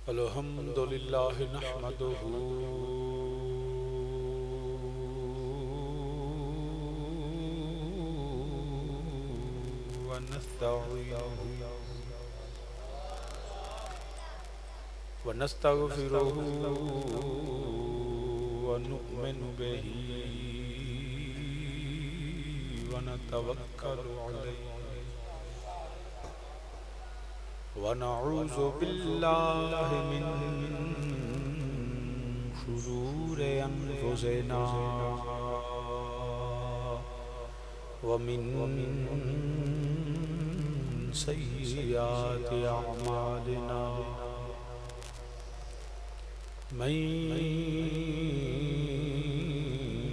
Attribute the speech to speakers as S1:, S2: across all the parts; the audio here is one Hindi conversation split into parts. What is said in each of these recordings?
S1: अल्हम्दुलिल्लाह नहमदुहु व नस्तईनुहु व नस्तगफिरुहु व नु'मिनु बिही व नतवक्कलु अलैहि व नऊज़ु बिल्लाहि मिन शुरूरि अनफुसिना व मिन सय्यिआति अअमालिना मन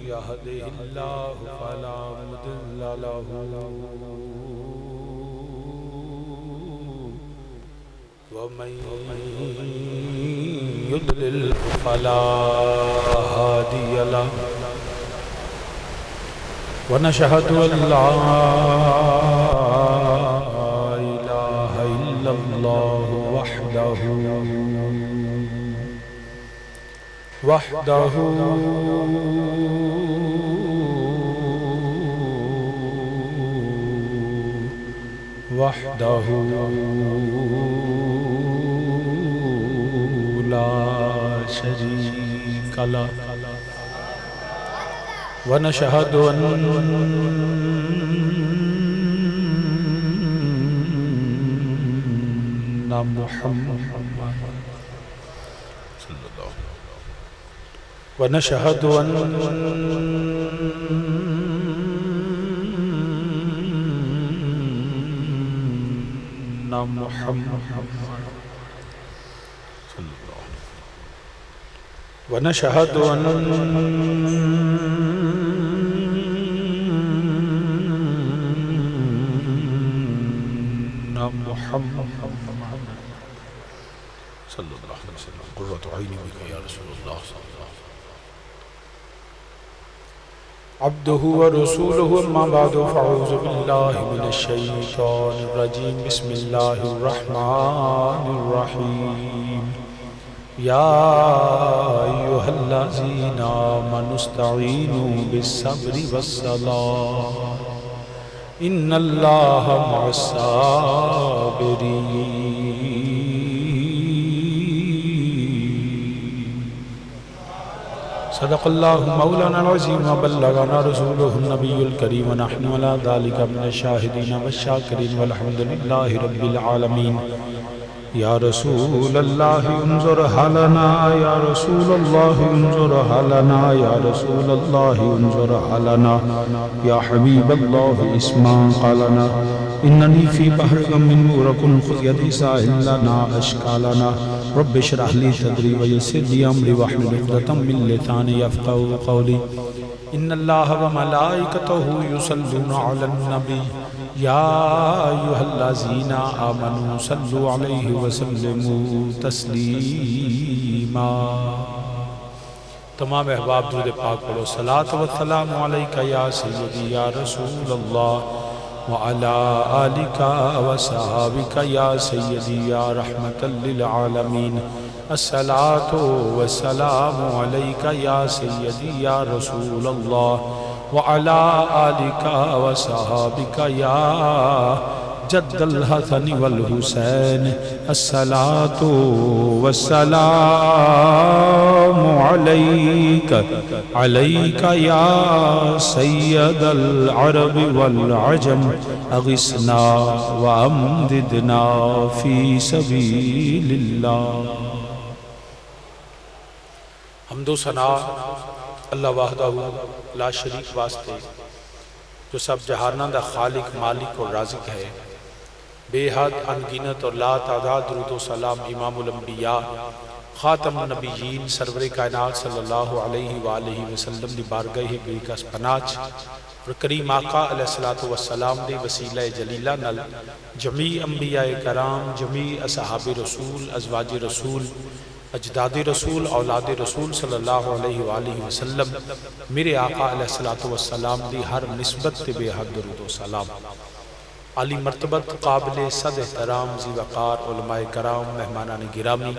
S1: यहदिहिल्लाहु फला मुदिल्ल लहु वमन युद्लिल फला हादिय लहु व नशहदु अल्ला इलाहा इल्लल्लाहु वहदहु वहदहु ला शरीक लहु व नशहदु अन्ना मुहम्मदन व नशहदु अन्ना मुहम्मदन व नशहदु अन्ना मुहम्मदन सल्लल्लाहु अलैहि वसल्लम कुर्रतु ऐनी बिका या रसूलल्लाह अब्दुहु व रसूलुहु अम्मा बअदु फ़अऊज़ु बिल्लाहि मिनश शैतानिर रजीम बिस्मिल्लाहिर रहमानिर रहीम या अय्युहल्लज़ीना आमनुस्तईनु बिस्सब्रि वस्सलाह इन्नल्लाहा मअस्साबिरीन सदक़ल्लाहु मौलाना अज़ीम व बल्लगना रसूलुहुन नबियुल करीम व नहनु अला ज़ालिका मिनश शाहिदीन वश्शाकिरीन वल्हम्दुलिल्लाहि रब्बिल आलमीन या रसूलल्लाह उन्ज़ुर हलना या रसूलल्लाह उन्ज़ुर हलना या रसूलल्लाह उन्ज़ुर हलना या हबीबल्लाह इस्मा क़लना इन्ननी फ़ी बहरि गम्मिन मुग़रक़ुन ख़ुज़ यदी साहिलना अश्कालना रब्बि इश्रह ली सदरी व यस्सिर ली अमरी वहलुल उक़दतम मिन लिसानी यफ़क़हू क़ौली इन्नल्लाह व मलाइकतहु युसल्लूना अलन नबी या अय्युहल्लज़ीना आमनू सल्लु अलैहि व सल्लिमू तस्लीमा। तमाम अहबाब दुरूद पाक पढ़ो। सलात व सलाम अलैका या सय्यदी या रसूलल्लाह व अला आलिका व सहाबिका या सय्यदी या रहमतल लिल आलमीन। अस्सलातु व सलामु अलैका या सय्यदी या रसूलल्लाह व अला आलिका व सहाबिका या जद्दल हसन वल हुसैन। अस्सलातु वस्सलामु अलैका अलैका या सय्यदल अरब वल अजम अगिस्ना व अमदिदना फी सबीलिल्लाह। हम्दो सना अल्लाह वहदहु ला शरीक वास्ते जो सब जहाना दा खालिक मालिक और राज़िक है। बेहद अनगिनत और ला तादाद दुरूद व सलाम इमामुल अंबिया खातमुन नबिय्यीन सरवर कायनात सल्लल्लाहु अलैहि वालैहि वसल्लम दी बारगाह बेकस पनाच और करीम आका अलैहिस्सलातु वस्सलाम दे वसीला जलीला नल जमी अंबिया कराम जमी असहाबे रसूल अज़वाजे रसूल अजदाद रसूल औलाद रसूल सल्लल्लाहु अलैहि वालैहि वसल्लम मेरे आका अलैहिस्सलातु वस्सलाम दी हर निस्बत ते बेहद दुरूद व सलाम। आली मरतबत काबिल सद एहतराम ज़ी वक़ार उलमाए कराम मेहमानान गिरामी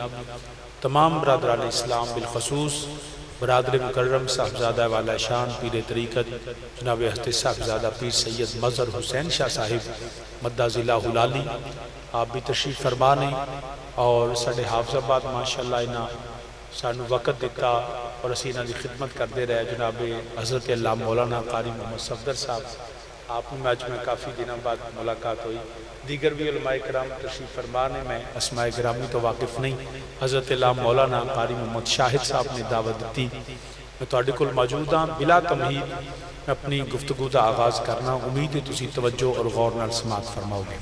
S1: तमाम बरादरान इस्लाम बिलखसूस बरादर मुकर्रम साहबजादा वाला शान पीर तरीक़त जनाब हस्ते साहबजादा पीर सैयद मज़हर हुसैन शाह साहिब मद्दा ज़िला हुलाली आप भी तशरीफ़ फरमा ने और साढ़े हाफजाबाद माशाअल्लाह इन्हां सानू वक़्त दिता और असीं इन्हां दी खिदमत करते रहे। जनाब हज़रत अल्लाह मौलाना कारी मोहम्मद सफदर साहब आप अज में काफ़ी दिनों बाद मुलाकात हुई। दीगर भी उलमाए कराम तशरीफ़ फरमा ने, मैं अस्माए गिरामी तो वाकिफ़ नहीं। हज़रत अल्लाह मौलाना कारी मोहम्मद शाहिद साहब ने दावत दी, मैं तुहाडे कोल मौजूद हाँ। बिला तमहीद मैं अपनी गुफ्तगू का आगाज़ करना, उम्मीद है तुसीं तवज्जो और गौर नाल समात फरमाओगे।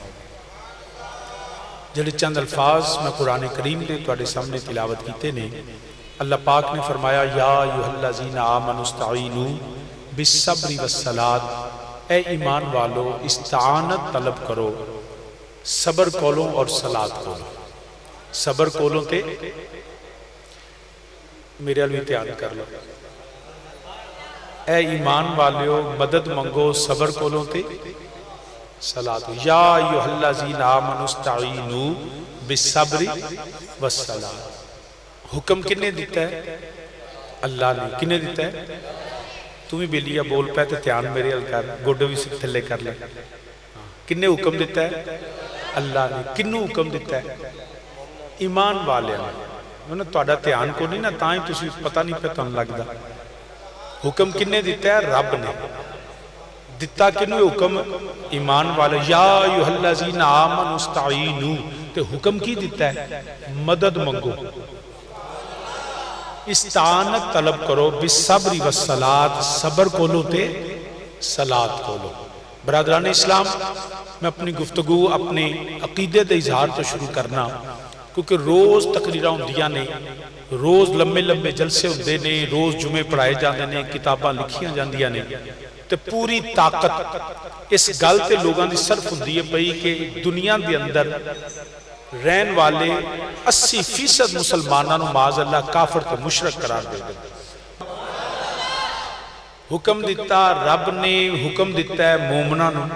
S1: जिहड़े चंद अल्फाज मैं कुरान करीम के तुहाडे सामने तिलावत कीते ने, अल्लाह पाक ने फरमाया या अय्युहल्लज़ीना आमनुस्तईनू बिस्सब्रि वस्सलात, ए ईमान वालो इस्तानत तलब करो सबर कोलों और सलात कोलों। सबर कोलों ते मेरे अल भी ध्यान कर लो। ए ईमान वालो मदद मंगो सबर कोलों ते सलात। या अय्युहल्लज़ीना आमनुस्तईनू बिस्सब्रि वस्सलात। हुक्म किन्ने दिता है? अल्लाह ने। किन्ने दिता है? तू भी बेलिया बोल पाए तो ध्यान मेरे अल कर, गोडे भी सिर थले कर ले। किन्ने हुक्म दिता है? अल्लाह ने। किन्नू हुक्म दिता है? ईमान वाले ने। तुहाडा ध्यान को नहीं ना, तां ही तुसीं पता नहीं पे तुहानूं लगदा। हुक्म किन्ने दिता है? रब ने दिता। किन्नू हुक्म? ईमान वाले। या अय्युहल्लज़ीना आमनुस्तईनू, ते हुक्म की दिता है? मदद मंगो, इस्तानत तलब करो बिस्सब्रि वस्सलात, सबर कोलो ते सलात कोलो। बरादरान इस्लाम, मैं अपनी गुफ्तगू अपने अकीदे के इजहार तो शुरू करना, क्योंकि रोज़ तकरीरां होंदियां ने, रोज़ लम्बे लम्बे जलसे होंदे ने, रोज़ जुमे पढ़ाए जाते हैं, किताबां लिखियां जांदियां ने, ते पूरी ताकत इस गल ते लोगों की सर्फ होंदी है पई कि दुनिया के अंदर रहन वाले 80% मुसलमानों को माज़ अल्लाह काफिर ते मुशरक करार दे दे। हुक्म दिता रब ने, हुक्म दिता है मोमना नूं,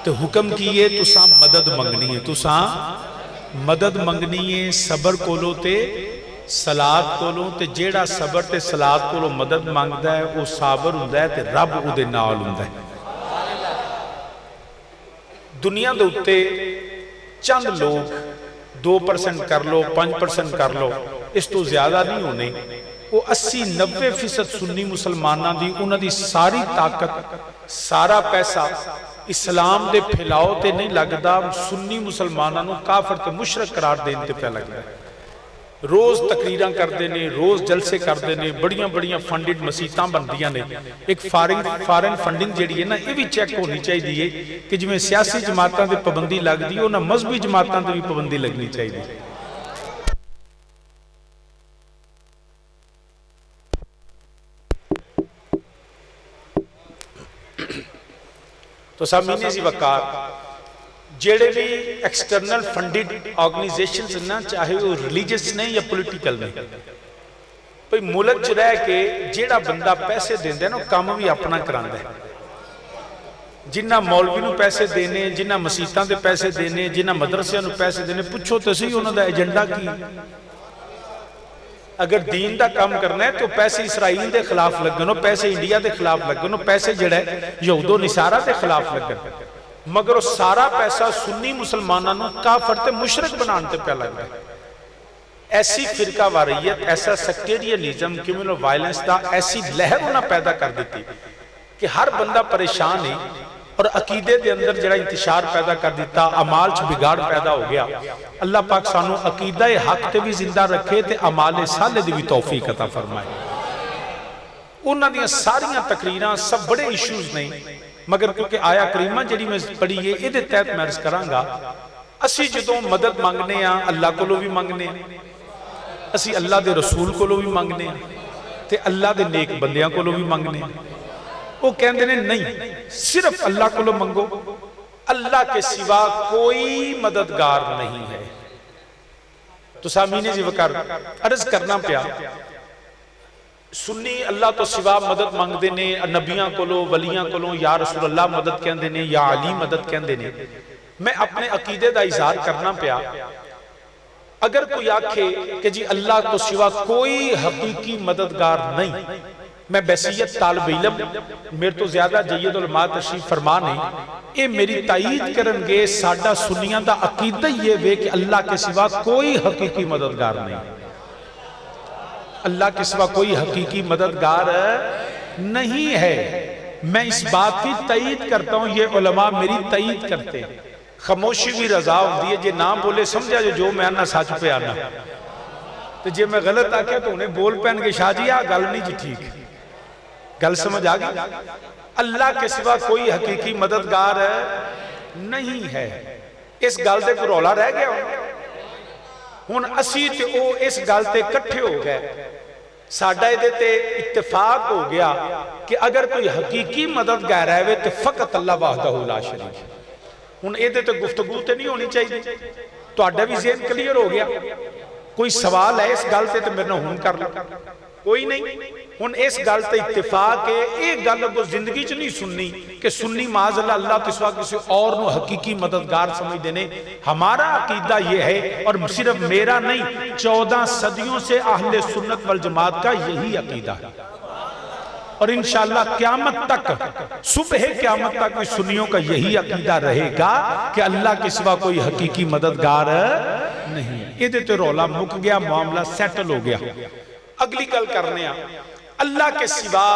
S1: ते हुक्म की है? तुसां मदद मंगनी है, तुसां मदद मंगनी है सबर कोलों ते सलात कोलों। ते जेड़ा सबर ते सलात कोलों मदद मंगदा है वह साबर हुंदा है ते रब उहदे नाल हुंदा है। दुनिया दे उत्ते चंद लोग 2% कर लो, 5% कर लो, इस तो ज्यादा नहीं होने। वो 80-90% सुन्नी मुसलमानों की उन्हों की सारी ताकत, सारा पैसा इस्लाम के फैलाओ ते नहीं लगता, सुन्नी मुसलमानों को काफिर ते मुशरक करार देने पे लगता है। रोज़ तकरीरां करते हैं, रोज़ जलसे करते हैं, बड़िया बड़िया फंडिड मसीतां बनदियां ने। एक फॉरेन फंडिंग जी है ना, ये भी चैक होनी चाहिए कि जिवें सियासी जमातों की पाबंदी लगती है, उन्होंने मजहबी जमातों की भी पाबंदी लगनी चाहिए। तो सामीने ज़ी वक़ार, जेड़े भी एक्सटर्नल फंडिड ऑर्गेनाइजेशंस ना, चाहे वो रिलीजियस ने या पोलिटिकल ने, भाई मुल्क च रह के जेड़ा बंदा पैसे देंदा ना, काम भी अपना करांदा है। जिन्ना मौलवी नूं पैसे देने, जिन्ना मसीतां दे पैसे देने, जिन्ना मदरसियां नूं पैसे देने, पुछो तो सही उन्हां दा एजेंडा की। अगर दीन का काम करना है तो पैसे इसराइल के खिलाफ लगन, पैसे इंडिया के खिलाफ लगन, पैसे जड़ा यहूदो निसारा के खिलाफ लगन, मगर सारा पैसा सुन्नी मुसलमानों को काफिर ते मुशरक बनाने ते पे लगता है। ऐसी फिरका वारियत, ऐसा सेक्टेरियनिज्म, कम्युनल वायलेंस का ऐसी लहर उन्हें पैदा कर दी कि हर बंदा परेशान है और अकीदे के अंदर जरा इंतशार पैदा कर दिता, अमाल च बिगाड़ पैदा हो गया। अल्लाह पाक सानू अकीदा हक ते भी जिंदा रखे ते अमाल साले दी भी तौफीक अता फरमाए। उन्हां दियां सारियां तकरीरां सब बड़े इशूज नहीं, मगर क्योंकि आया करीमा जी मैं पढ़ी है, ये तहत मैं अर्ज करांगा। असी जो मदद मंगने अल्लाह कोलों भी मंगने, असी अल्लाह के रसूल कोलों भी मंगने, ते अल्लाह के नेक बंदियां कोलों भी मंगने। वो कहते हैं नहीं, सिर्फ अल्लाह कोलों मंगो, अल्लाह के सिवा कोई मददगार नहीं है। तो सामीने जी वकार अर्ज करना पिया, सुन्नी अल्लाह तो सिवा मदद मंगते ने नबियां कोलों वलियां कोलों, या रसूल अल्लाह मदद कहते ने, या अली मदद कहते ने। मैं अपने अकीदे का इजहार करना पिया। अगर कोई आखे कि जी अल्लाह तो सिवा कोई हकीकी मददगार नहीं, मैं बैसियत तालिब इल्म, मेरे तो ज्यादा जय्यद उलमा तशरीफ फरमा ने, ये मेरी तायीद करनगे। साडा सुन्नियां दा अकीदा ये वे कि अल्लाह के सिवा कोई हकीकी मददगार नहीं, अल्लाह के सिवा कोई हकीकी मददगार नहीं है। मैं इस बात की तायीद करता हूं, ये उलमा मेरी तायीद करते हैं। खामोशी भी रजा होती है, जे ना बोले समझा जो मैं आना सच पे आना, तो जे मैं गलत आख्या तो उन्हें बोल पैनगे शाह जी आ गल नहीं जी ठीक। गल समझ आ गई? अल्लाह के सिवा कोई हकीकी मददगार नहीं है। इस गल से कोई रौला रह गया हुण असी ते ओ इस गल ते इकट्ठे हो गए, साडा इहदे ते इत्तेफाक हो गया कि अगर कोई हकीकी मददगार है तो फकत अल्लाह वाहदहू ला शरीक। हुण इहदे ते गुफ्तगू ते नहीं होनी चाहिए, तुहाडा भी ज़हन क्लीयर हो गया। कोई सवाल है इस गल ते मेरे नाल हुण कर लो, कोई नहीं। हुण इस गल ते इत्तेफाक है, ये गल अगों जिंदगी च नहीं सुननी कि सुन्नी माज़अल्लाह अल्लाह तो सिवा किसी और को हकीकी मददगार समझते ने। हमारा अकीदा ये है, और सिर्फ मेरा नहीं, 14 सदियों से अहले सुन्नत वल जमात का यही अकीदा है। और इंशाअल्लाह क़यामत तक, सुबह क़यामत तक भी सुन्नियों का यही अकीदा रहेगा कि अल्लाह के सिवा कोई हकीकी मददगार नहीं है। इहदे ते रौला मुक गया, मामला सेटल हो गया। अगली गल करने अल्लाह के सिवा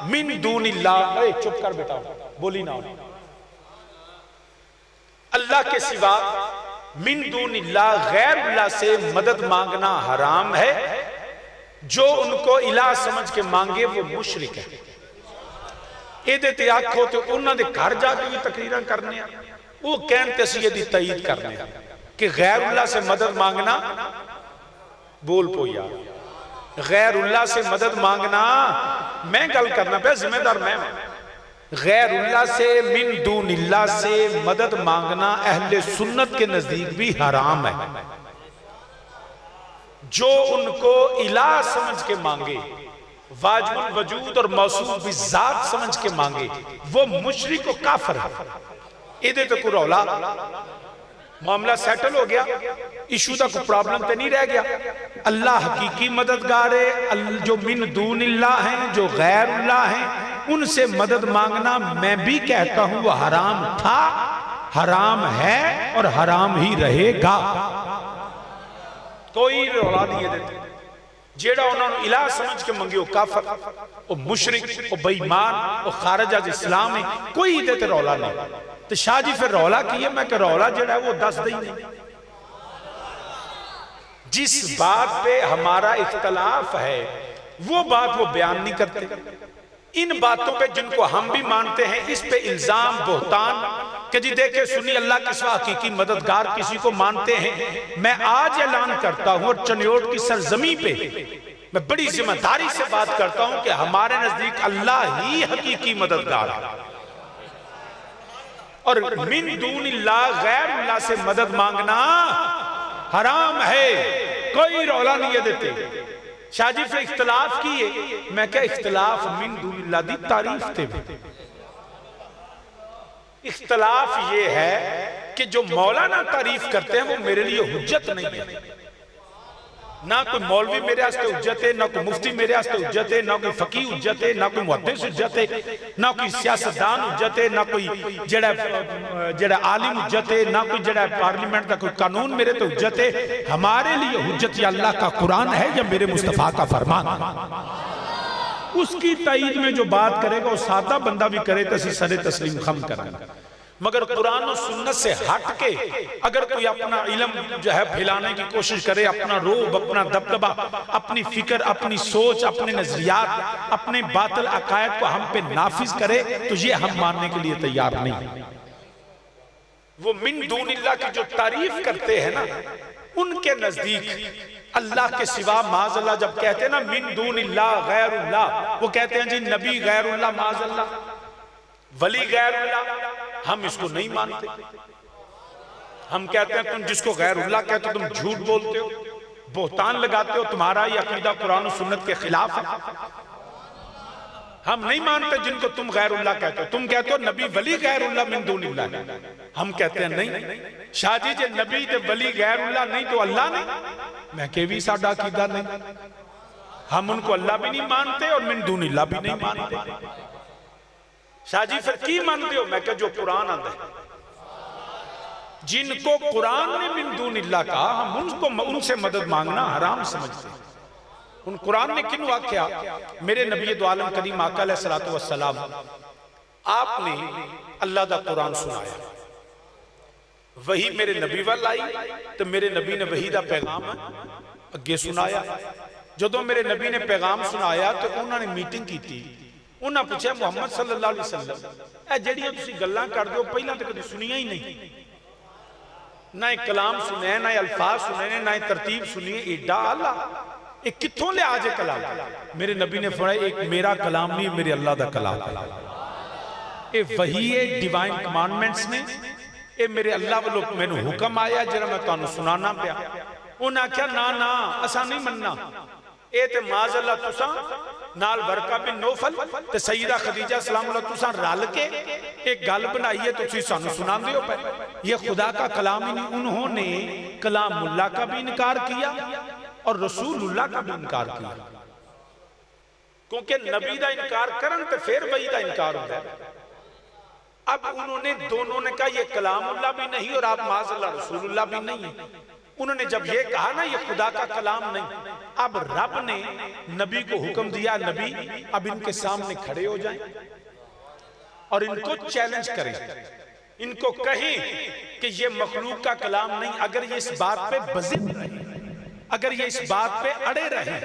S1: मिन दूनिल्लाह, चुप कर बेटा बोली ना, अल्लाह के सिवा मिन दूनिल्लाह गैरुल्लाह से मदद मांगना हराम है। जो उनको इलाह समझ के मांगे वो मुशरिक है। इहदे ते आखो तो उन्होंने घर जाके भी तकरीर करने, वो कहते असीं इहदी तईद करने कि गैरुल्लाह से मदद मांगना, बोल पोया गैरुल्लाह से मदद मांगना, मैं गल करना पे जिम्मेदार मैं, गैरुल्लाह से मिन दूनिल्लाह से मदद मांगना अहले सुन्नत के नजदीक भी हराम है। जो उनको इलाह समझ के मांगे, वाजिबुल वजूद और मौसूफ बिज़ात समझ के मांगे, वो मुशरिक और काफिर है। इहदे ते कोई रौला, मामला सेटल हो गया, इशू का कोई प्रॉब्लम तो नहीं रह गया। अल्लाह हकीकी मददगार है। जो मिन दूनिल्लाह हैं, जो गैरुल्लाह हैं, उनसे मदद मांगना मैं भी कहता हूं वो हराम था, हराम है और हराम ही रहेगा। कोई रौला नहीं है। जेड़ा उन्होंने इलाह समझ के मंगे वो काफिर, वो मुशरिक, वो बेईमान, वो खारिज अज इस्लाम है। कोई इहदे ते रौला नहीं। तो शाह जी फिर रौला की है? मैं कि रौला जेड़ा है वो दस दे ही नहीं। जिस बात पे हमारा इख्तलाफ है वो बात वो बयान नहीं करते। इन बातों पे जिनको हम भी मानते हैं, इस पे इल्जाम बोहतान कि जी देखे सुन्नी अल्लाह के सिवा हकीकी मददगार किसी को मानते हैं। मैं आज ऐलान करता हूं और चनियोट की सरजमी पे मैं बड़ी जिम्मेदारी से बात करता हूं कि हमारे नजदीक अल्लाह ही हकीकी मददगार है। और मिन दूनिल्लाह गैरुल्लाह से मदद मांगना हराम है। कोई रौला नहीं है देते। शाह जी फिर इख्तलाफ की है, मैं क्या इख्तलाफ मिन दूनिल्लाह दी तारीफ थे। इख्तलाफ ये है कि जो मौलाना तारीफ करते हैं वो मेरे लिए हुज्जत नहीं है। ना कोई मौलवी मेरे वास्ते हुज्जत है, ना कोई मुफ्ती मेरे वास्ते हुज्जत है, ना कोई फकीह हुज्जत है, ना कोई मुहद्दिस हुज्जत है, ना कोई सियासतदान हुज्जत है, ना कोई जेड़ा आलिम हुज्जत है, ना कोई जेड़ा पार्लियामेंट का कोई कानून मेरे तो हुज्जत है। हमारे लिए हुज्जत या अल्लाह का कुरान है या मेरे मुस्तफा का फरमान। उसकी ताईद में जो बात करेगा वो सादा बंदा भी करे तो असीं सरे तस्लीम खम करांगे। मगर कुरान और सुन्नत से हट के अगर कोई अपना इल्म जो है फैलाने की कोशिश करे, अपना रोब, अपना दबदबा, अपनी फिक्र, अपनी सोच, अपने नजरियात, अपने बातिल अकायद को हम पे नाफिज करे, तो ये हम मानने के लिए तैयार नहीं। वो मिन दूनिल्लाह की जो तारीफ करते हैं ना, उनके नजदीक अल्लाह के सिवा माज़अल्लाह जब कहते हैं ना मिन दूनिल्लाह गैरुल्लाह, वो कहते हैं जी नबी गैरुल्लाह माज़अल्लाह, वली गैरुल्लाह। हम इसको नहीं मानते। हम कहते हैं तुम जिसको गैरुल्लाह कहते हो तुम झूठ बोलते हो। बोहतान लगाते हो, तुम्हारा ये अकीदा कुरान और सुन्नत के खिलाफ है। हम नहीं मानते जिनको तुम गैरुल्लाह कहते हो। तुम कहते हो नबी वली गैरुल्लाह मिन दूनिल्लाह, हम कहते हैं नहीं शाह जी जे नबी ते वली गैरुल्लाह नहीं तो अल्लाह नहीं। मैं के भी साडा अकीदा नहीं, हम उनको अल्लाह भी नहीं मानते और मिन दूनिल्लाह भी नहीं मानते। शाह जी फिर की मानते हो? मैं कह जो कुरान आंदा है, जिनको कुरान ने मिन दूनिल्लाह कहा हम उनको उनसे मदद मांगना हराम समझते हैं। उन कुरान ने किन आख्या? मेरे नबी दो आलम करीम आका अलैहिस्सलातु वस्सलाम आपने अल्लाह दा कुरान सुनाया, वही मेरे नबी वाल आई तो मेरे नबी ने वही दा पैगाम अगे सुनाया। जदों मेरे नबी ने पैगाम सुनाया तो उन्होंने मीटिंग की थी। उन्होंने पूछा मुहम्मद सल्लल्लाहु अलैहि वसल्लम ए जड़ियां तुसीं गल्लां करदे हो पहलां तो कभी सुनिया ही नहीं, ना एक कलाम सुने, ना अल्फाज सुने, ना तरतीब सुनी, एडा आला एक कित्थों ले आज कलाम? मेरे नबी ने फरमाया एक मेरा कलाम नहीं, मेरे अल्लाह दा कलाम है। ये वही है डिवाइन कमांडमेंट्स ने, ये मेरे अल्लाह वालों मैनू हुक्म आया जरा मैं तुहानू सुनाना पिया। उन्हें आख्या ना ना असा नहीं मनना, ये ते माज अल्लाह तुसा नाल वर्का बिन नौफल ते सईदा खदीजा सलामुल्लाह तुसा रल के एक गल बनाई है तो तुसीं सानू सुनांदे हो पे, ये खुदा का कलाम ही नहीं। उन्होंने कलामुल्लाह का भी इनकार किया और रसूलुल्लाह का भी इनकार किया, क्योंकि नबी का इनकार करन तो फिर वही का इनकार होता है। अब उन्होंने दोनों ने कहा ये कलामुल्लाह भी नहीं और आप माज़अल्लाह रसूलुल्लाह भी नहीं है। उन्होंने जब ये कहा ना ये खुदा का कलाम नहीं, अब रब ने नबी को हुक्म दिया नबी अब इनके सामने खड़े हो जाएं और इनको चैलेंज करें, इनको कहें कि ये मखलूक का कलाम नहीं। अगर ये इस बात पे बज़िद रहे, अगर ये इस बात पे अड़े रहे,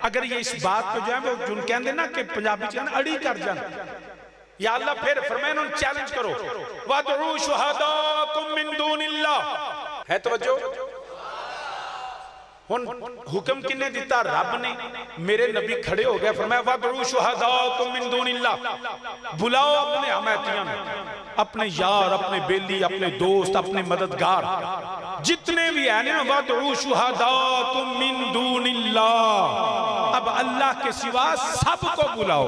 S1: अगर ये इस बात पे जो है वो जुन कहते ना कि पंजाबी च अड़ी कर जाए, या अल्लाह फिर फरमाया उन्हें चैलेंज करो वदउ शुहदाकुम मिन दूनिल्लाह। है तवज्जो? हुन हुक्म किन्ने दिता? रब ने। मेरे नबी खड़े हो गए, फरमाया वदउ शुहदाकुम मिन दूनिल्लाह, बुलाओ अपने हमायतियां, अपने यार, अपने बेली, अपने दोस्त, अपने मददगार जितने भी है ना, वदउ शुहदाकुम मिन दूनिल्लाह। अब अल्लाह के सिवा सबको बुलाओ,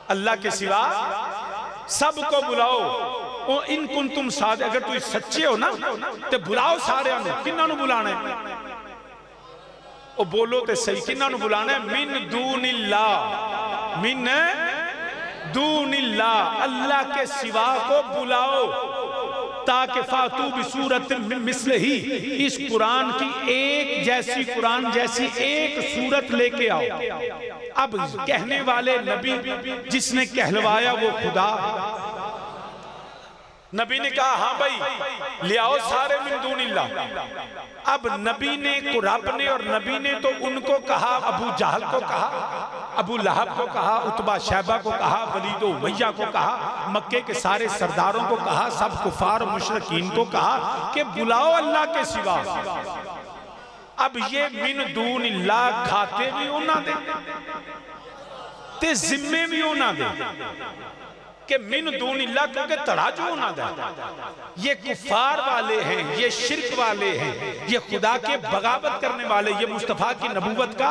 S1: अल्लाह के सिवा सबको बुलाओ। इन कुन तुम साद, अगर तुम सच्चे हो ना तो बुलाओ सारे। किन्ना बुलाना है? ओ बोलो तो सही, किन्ना बुलाना है? मिन दूनिल्लाह, मिन दूनिल्लाह, अल्लाह के सिवा को बुलाओ, ताकि फातू बिसूरत मिस्ल ही, इस कुरान की एक जैसी, कुरान जैसी एक सूरत लेके आओ। अब कहने वाले नबी, जिसने कहलवाया वो खुदा। नबी ने कहा हाँ भाई ले आओ सारे मिन दूनिल्लाह। अब नबी ने, रब ने और नबी ने तो उनको कहा, अबू जहल को कहा, अबू लहब को कहा, उतबा शैबा को कहा, वलीद उमैया को कहा, मक्के के सारे सरदारों को कहा, सब कुफार मुशरिकीन को कहा कि बुलाओ अल्लाह के सिवा। अब ये मिन दूनिल्लाह खाते भी उन्हां दे ते जिम्मे भी उन्हां दे कि मिन दूनिल्लाह, क्योंकि तराजू उन्हां दा। ये कुफार वाले हैं, ये शिरक वाले हैं, ये खुदा के बगावत करने वाले, ये मुस्तफ़ा की नबूवत का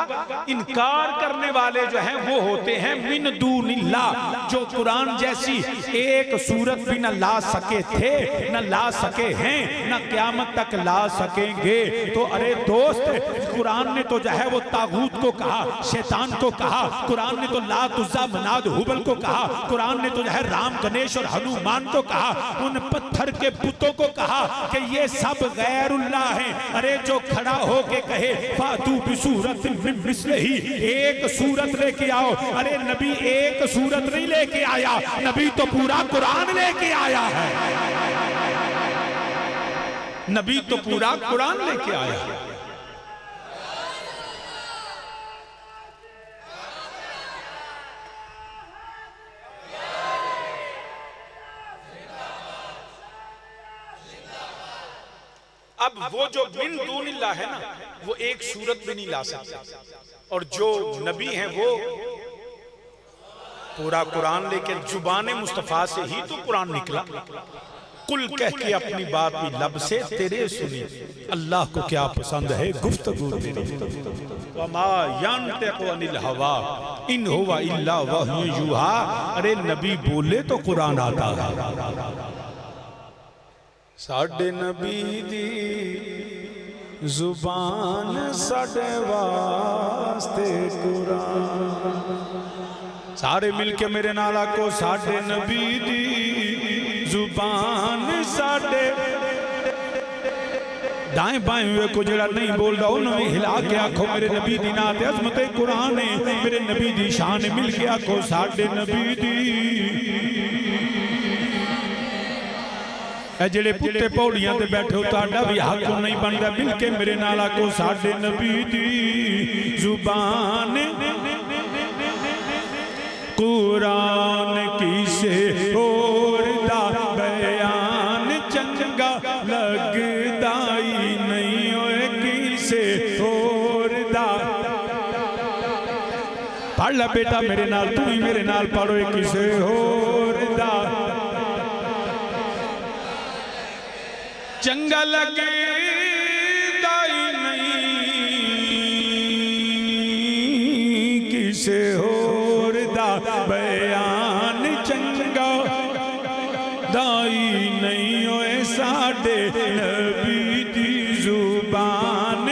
S1: इनकार करने वाले जो हैं वो होते हैं मिन दूनिल्लाह, जो कुरान जैसी एक सूरत भी न ला सके थे, न ला सके हैं, न क़यामत तक ला सकेंगे। तो अरे दोस्त, कुरान ने तो जो है वो तागूत को कहा, शैतान को कहा, कुरान ने तो लात उज़्ज़ा मनात हुबल को कहा, कुरान ने तो जो है राम गणेश और हनुमान को कहा, उन पत्थर के बुतों को कहा कि ये सब गैरुल्लाह हैं। अरे जो खड़ा हो के कहे फातू बिसूरत मिन मिस्लिही, एक सूरत लेके आओ। अरे नबी एक सूरत नहीं लेके आया, नबी तो पूरा कुरान लेके आया है, नबी तो पूरा कुरान लेके आया है। अब वो जो मिन दूनिल्लाह है ना, वो एक सूरत भी नहीं ला सकता, और जो नबी हैं वो पूरा कुरान लेके, जुबान मुस्तफ़ा से ही तो कुरान निकला। कुल कह के अपनी बात भी लब से तेरे सुनी। अल्लाह को क्या पसंद है गुफ्तगू तेरी। वमा यंतिकु अनिल हवा इन हुवा इल्ला वह्यु यूहा। अरे नबी बोले तो कुरान आता है। साडे नबी दी जुबान साडे वास्ते कुरान। सारे मिलके मेरे नाल आखो साडे नबी दी जुबान साडे। दाएं बाएं वेखो जेड़ा नहीं बोलदा उन्होंने हिला के आखो मेरे नबी दी नात अज़मत कुरान है। मेरे नबी दी शान मिल के आखो साडे नबी दी। जेड़े पुट्टे पौड़ियां ते बैठे हो ताड़ा भी हक नहीं बनता। मिल के मेरे नाल आखो साडे नबी दी जुबान कुरान किसे होर दा बयान चंगा लगदा ही नहीं होए किसे होर दा। पढ़ ला बेटा मेरे नाल, तू ही मेरे नाल पढ़ो किसे होर दा चंगा लगदा ही नहीं किसे होर दा बयान चंगा दाई नहीं होए साडे नबी दी जुबान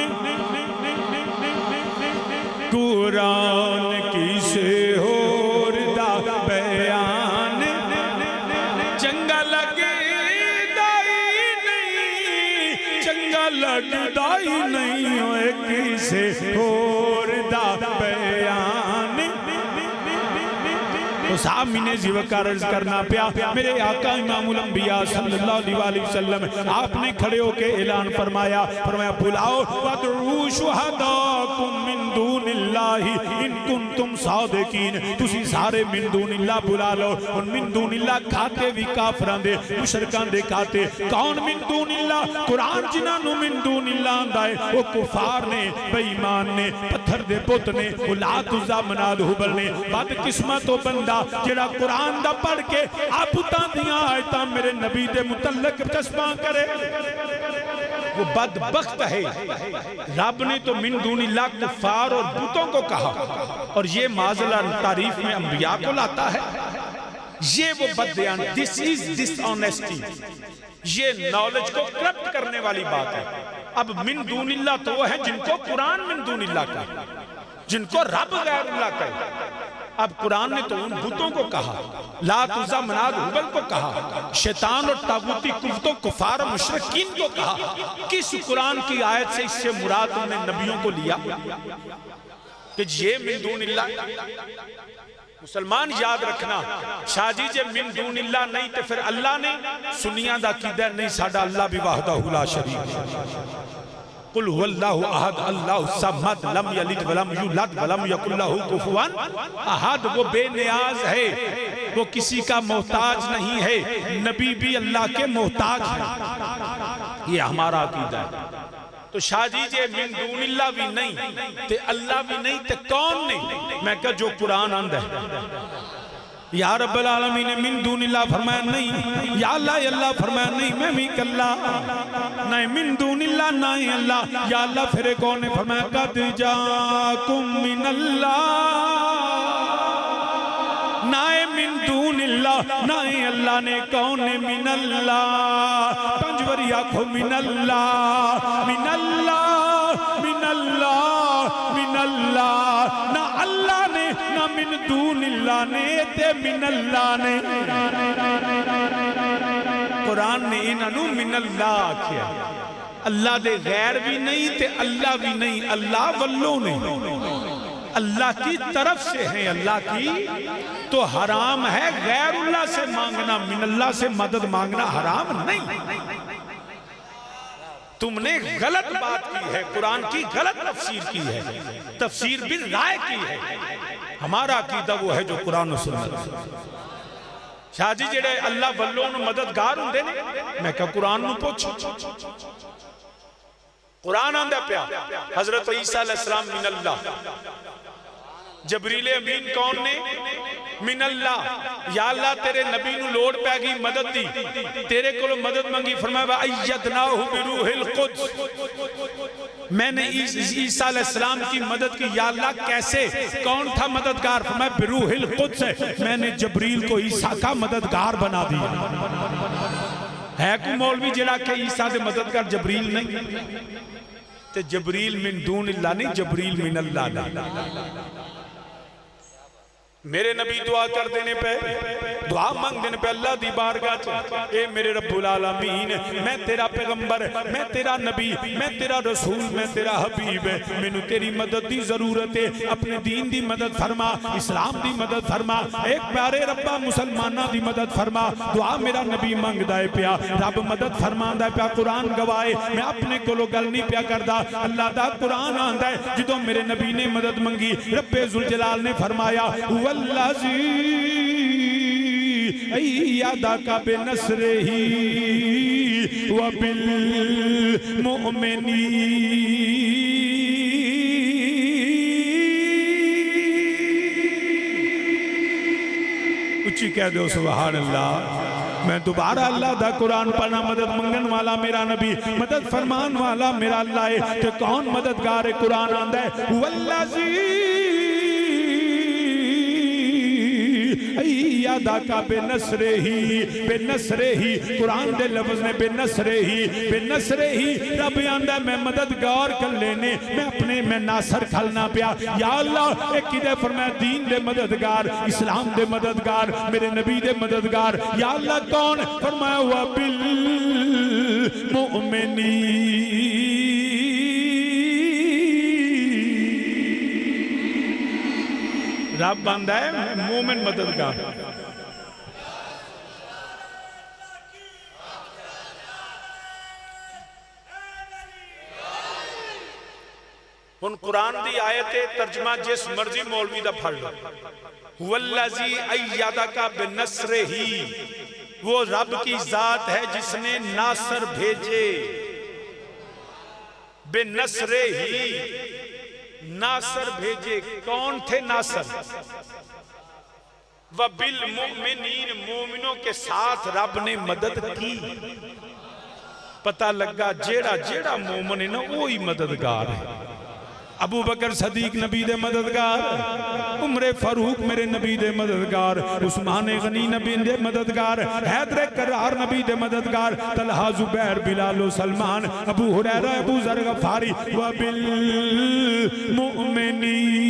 S1: कुरान किसे होर दा बयान चंगा लगदा ही नहीं। चंगा लगदा ही नहीं होए किसे होर दा बयान। तो साहब मैंने जीवकार अर्ज करना पिया। मेरे आका इमामुल अंबिया सल्लल्लाहु अलैहि वसल्लम आपने खड़े होके ऐलान फरमाया बुलाओ वदउ शुहदाकुम मिन दूनिल्लाहि इन कुंतुम सादिकीन। तुसी सारे मिन दूनिल्लाह बुला लो। और मिन दूनिल्लाह खाते भी काफरां दे मुशरकां दे खाते। कौन मिन दूनिल्लाह? कुरान जिन्हां नु मिन दूनिल्लाह आंदा है वो कुफार ने, बेईमान ने, पत्थर दे पुत ने, लात उज़्ज़ा मनात हुबल ने। बदकिस्मत तो बंदा जेड़ा कुरान दा पढ़ के आपुतां दियां आयतां मेरे नबी दे मुतल्लक चश्मा करे वो बदबख्त है। रब ने तो मिन दूनिल्लाह कुफार और बुतों को कहा और ये माज़ला तारीफ में अंबिया को लाता है। ये वो बदयान, दिस इज डिसऑनेस्टी, ये नॉलेज को करप्ट करने वाली बात है। अब मिन दूनिल्लाह तो वो है जिनको कुरान मिन दूनिल्लाह का, जिनको रब गैरुल्लाह का। अब कुरान ने तो उन बुतों को कहा, लात उज़्ज़ा मनात हुबल को कहा, शैतान और तागूती कुफ्तों कुफार मुशरिकीन को कहा। किस कुरान की आयत से इससे मुराद उन्होंने नबियों को लिया कि ये मिन दूनिल्लाह? मुसलमान याद रखना, शाजी जे मिन दूनिल्लाह नहीं तो फिर अल्लाह ने सुनिया दा कीदा नहीं साडा अल्लाह भी वाहदहु ला शरीक। कुल हुवल्लाहु अहद अल्लाहु समद लम यलिद वलम यूलद वलम यकुल लहू कुफुवन अहद। वो बेनियाज है, वो किसी का मोहताज नहीं है। नबी भी अल्लाह के मोहताज है, ये हमारा अकीदा है। तो शाजी जे मिन दूनिल्लाह भी नहीं ते अल्लाह भी नहीं ते कौन नहीं? मैं कहा जो कुरान आंदा है। या रब्बुल आलमीन ने मिन दूनिल्लाह फरमाया नहीं, या अल्लाह फरमाया नहीं मैं भी कल्ला नहीं मिन दूनिल्लाह नहीं अल्लाह। या अल्लाह फिर कौन ने फरमाया कद जाकुम मिनल्लाह नाए मिन दूनिल्लाह नाए अल्लाह ने कौन ने मिनल्लाह। पंजवरी आखो मिनल्लाह मिनल्लाह मिनल्लाह मिनल्लाह। ना अल्लाह ने ना मिन दूनिल्लाह ने ते मिनल्लाह ने। कुरान ने इन्हों मिनल्लाह आख्या। अल्लाह दे गैर भी नहीं ते अल्लाह भी नहीं, अल्लाह वल्लों ने, अल्लाह की तरफ से है। अल्लाह की तो हराम है गैरुल्लाह से मांगना, मिनल्लाह से मदद मांगना हराम नहीं। तुमने गलत बात की है, कुरान की गलत तफसीर की है, तफसीर भी राय की है। हमारा अकीदा वो है जो कुरान और सुन्नत। शाजी जेड़े अल्लाह वल्लों नु मददगार हुंदे ने, मैं कहा कुरान नु पूछो। कुरान आंदा पिया हजरत ईसा अलैहिस्सलाम मिनल्लाह, जबरील अमीन कौन ने? मिनल्लाह। या अल्लाह तेरे नबी नू लोड़ पै गई मदद दी, तेरे कोलों मदद मंगी, फरमाया अय्यदनाहु बिरूहिल कुद्स, मैंने ईसा अलैहिस्सलाम की मदद की। या अल्लाह कैसे, कौन था मददगार? फरमाया बिरूहिल कुद्स, मैंने जबरील को ईसा का मददगार बना दिया। है कोई मौलवी जिहड़ा के ईसा दे मददगार जबरील नहीं? ते जबरील मिन दून अल्लाह नहीं, जबरील मिन अल्लाह नहीं। मेरे नबी दुआ कर देने पे, दुआ मंग देने पे अल्लाह दी बारगाह च, ए मेरे रब्बुल आलमीन, मैं तेरा पैगंबर, मैं तेरा नबी, मैं तेरा रसूल, मैं तेरा हबीब, मैनू तेरी मदद दी जरूरत है। अपने दीन दी मदद फरमा, इस्लाम दी मदद फरमा, एक प्यारे रब्बा मुसलमाना दी मदद फरमा। दुआ मेरा नबी मंगदा है पिया, रब मदद फरमांदा पिया। कुरान गवाए मैं अपने कोलों गल नहीं पिया करदा, अल्लाह दा कुरान आंदा है। जदों मेरे नबी ने मदद मंगी, रब्बे जुल जलाल ने फरमाया अय्यदका बिनस्रिही व बिल मुमिनीन। उच्ची कह दो सुभान अल्लाह। मैं दोबारा अल्लाह दा कुरान पढ़ना, मदद मंगन वाला मेरा नबी, मदद फरमान वाला मेरा अल्लाह है। तो कौन मददगार है? कुरान आंदा है वल्लज़ी अय्यदका बिनस्रिही, बिनस्रिही कुरान दे लफ्ज़ ने, बिनस्रिही, बिनस्रिही रब आंदा मैं मददगार कर लेने, मैं अपने मैं नासर खलना पिया। या अल्लाह एक किदे फरमाया दीन दे मददगार, इस्लाम दे मददगार, मेरे नबी दे मददगार। या अल्लाह कौन? फरमाया व बिल मुमिनीन। रब बंदा है मोमिन मददगार। हुन कुरान दी आयत तर्जमा जिस मर्जी मौलवी दा फड़ लो, वल्लज़ी अय्यदका बिनस्रिही, वो रब की जात है जिसने नासर भेजे। बिनस्रिही नासर भेजे। कौन थे नासर? व बिल मुमिनीन, मोमिनों के साथ रब ने मदद की। पता लगा जेड़ा जेड़ा मोमिन है ना वो ही मददगार है। अबू बकर सदीक नबी दे मददगार, उमरे फारूक मेरे नबी दे मददगार, उस्मान गनी नबी दे मददगार, हैदर करार नबी दे मददगार, तलहा जुबैर बिलाल सलमान, अबू हुरैरा अबू जर गफारी व बिल मुमिनीन।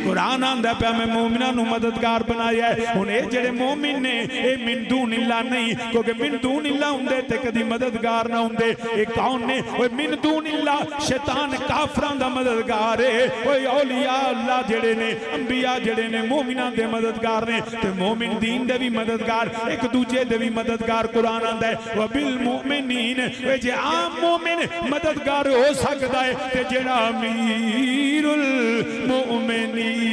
S1: कुरान आंदा पिया मैं मोमिना नू मददगार बनाया है। हुण ये जेड़े मोमिन ने ये मिन दूनिल्ला नहीं, क्योंकि मिन दूनिल्ला हुंदे ते कदी मददगार ना हुंदे। ये कौन ने? ओए मिन दूनिल्ला शैतान काफरां दा मददगार है। ओए औलिया अल्लाह जेड़े ने, अंबिया जेड़े ने मोमिना दे मददगार ने, ते मोमिन दीन दे भी मददगार, एक दूजे दे भी मददगार। कुरान आंदा है व बिल मुमिनीन, ओए जे आम मोमिन मददगार हो सकदा है ते जेड़ा अमीरुल मुमिनीन,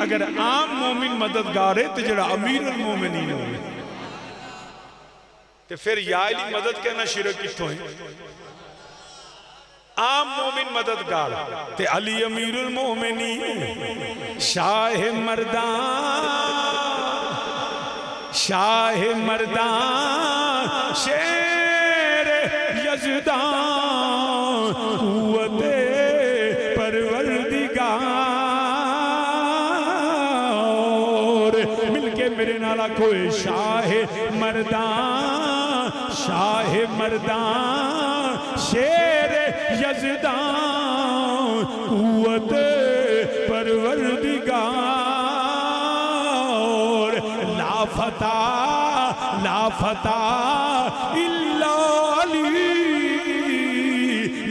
S1: अगर आम मोमिन मददगार है तो जरा अमीरुल मोमिनीन हो, तो फिर या इली मदद कहना शिरक कित्थों है? आम मोमिन मददगार ते अली अमीरुल मोमिनीन, शाह मर्दान, शाह मर्दान, शेर यज़दान, कुव्वते परवरदिगार। मिलके मेरे नाला कोई शाह मर्दान, शाह मर्दान, शेर यज़दान, कुव्वते परवरदिगार। लाफता लाफता इल्ला अली,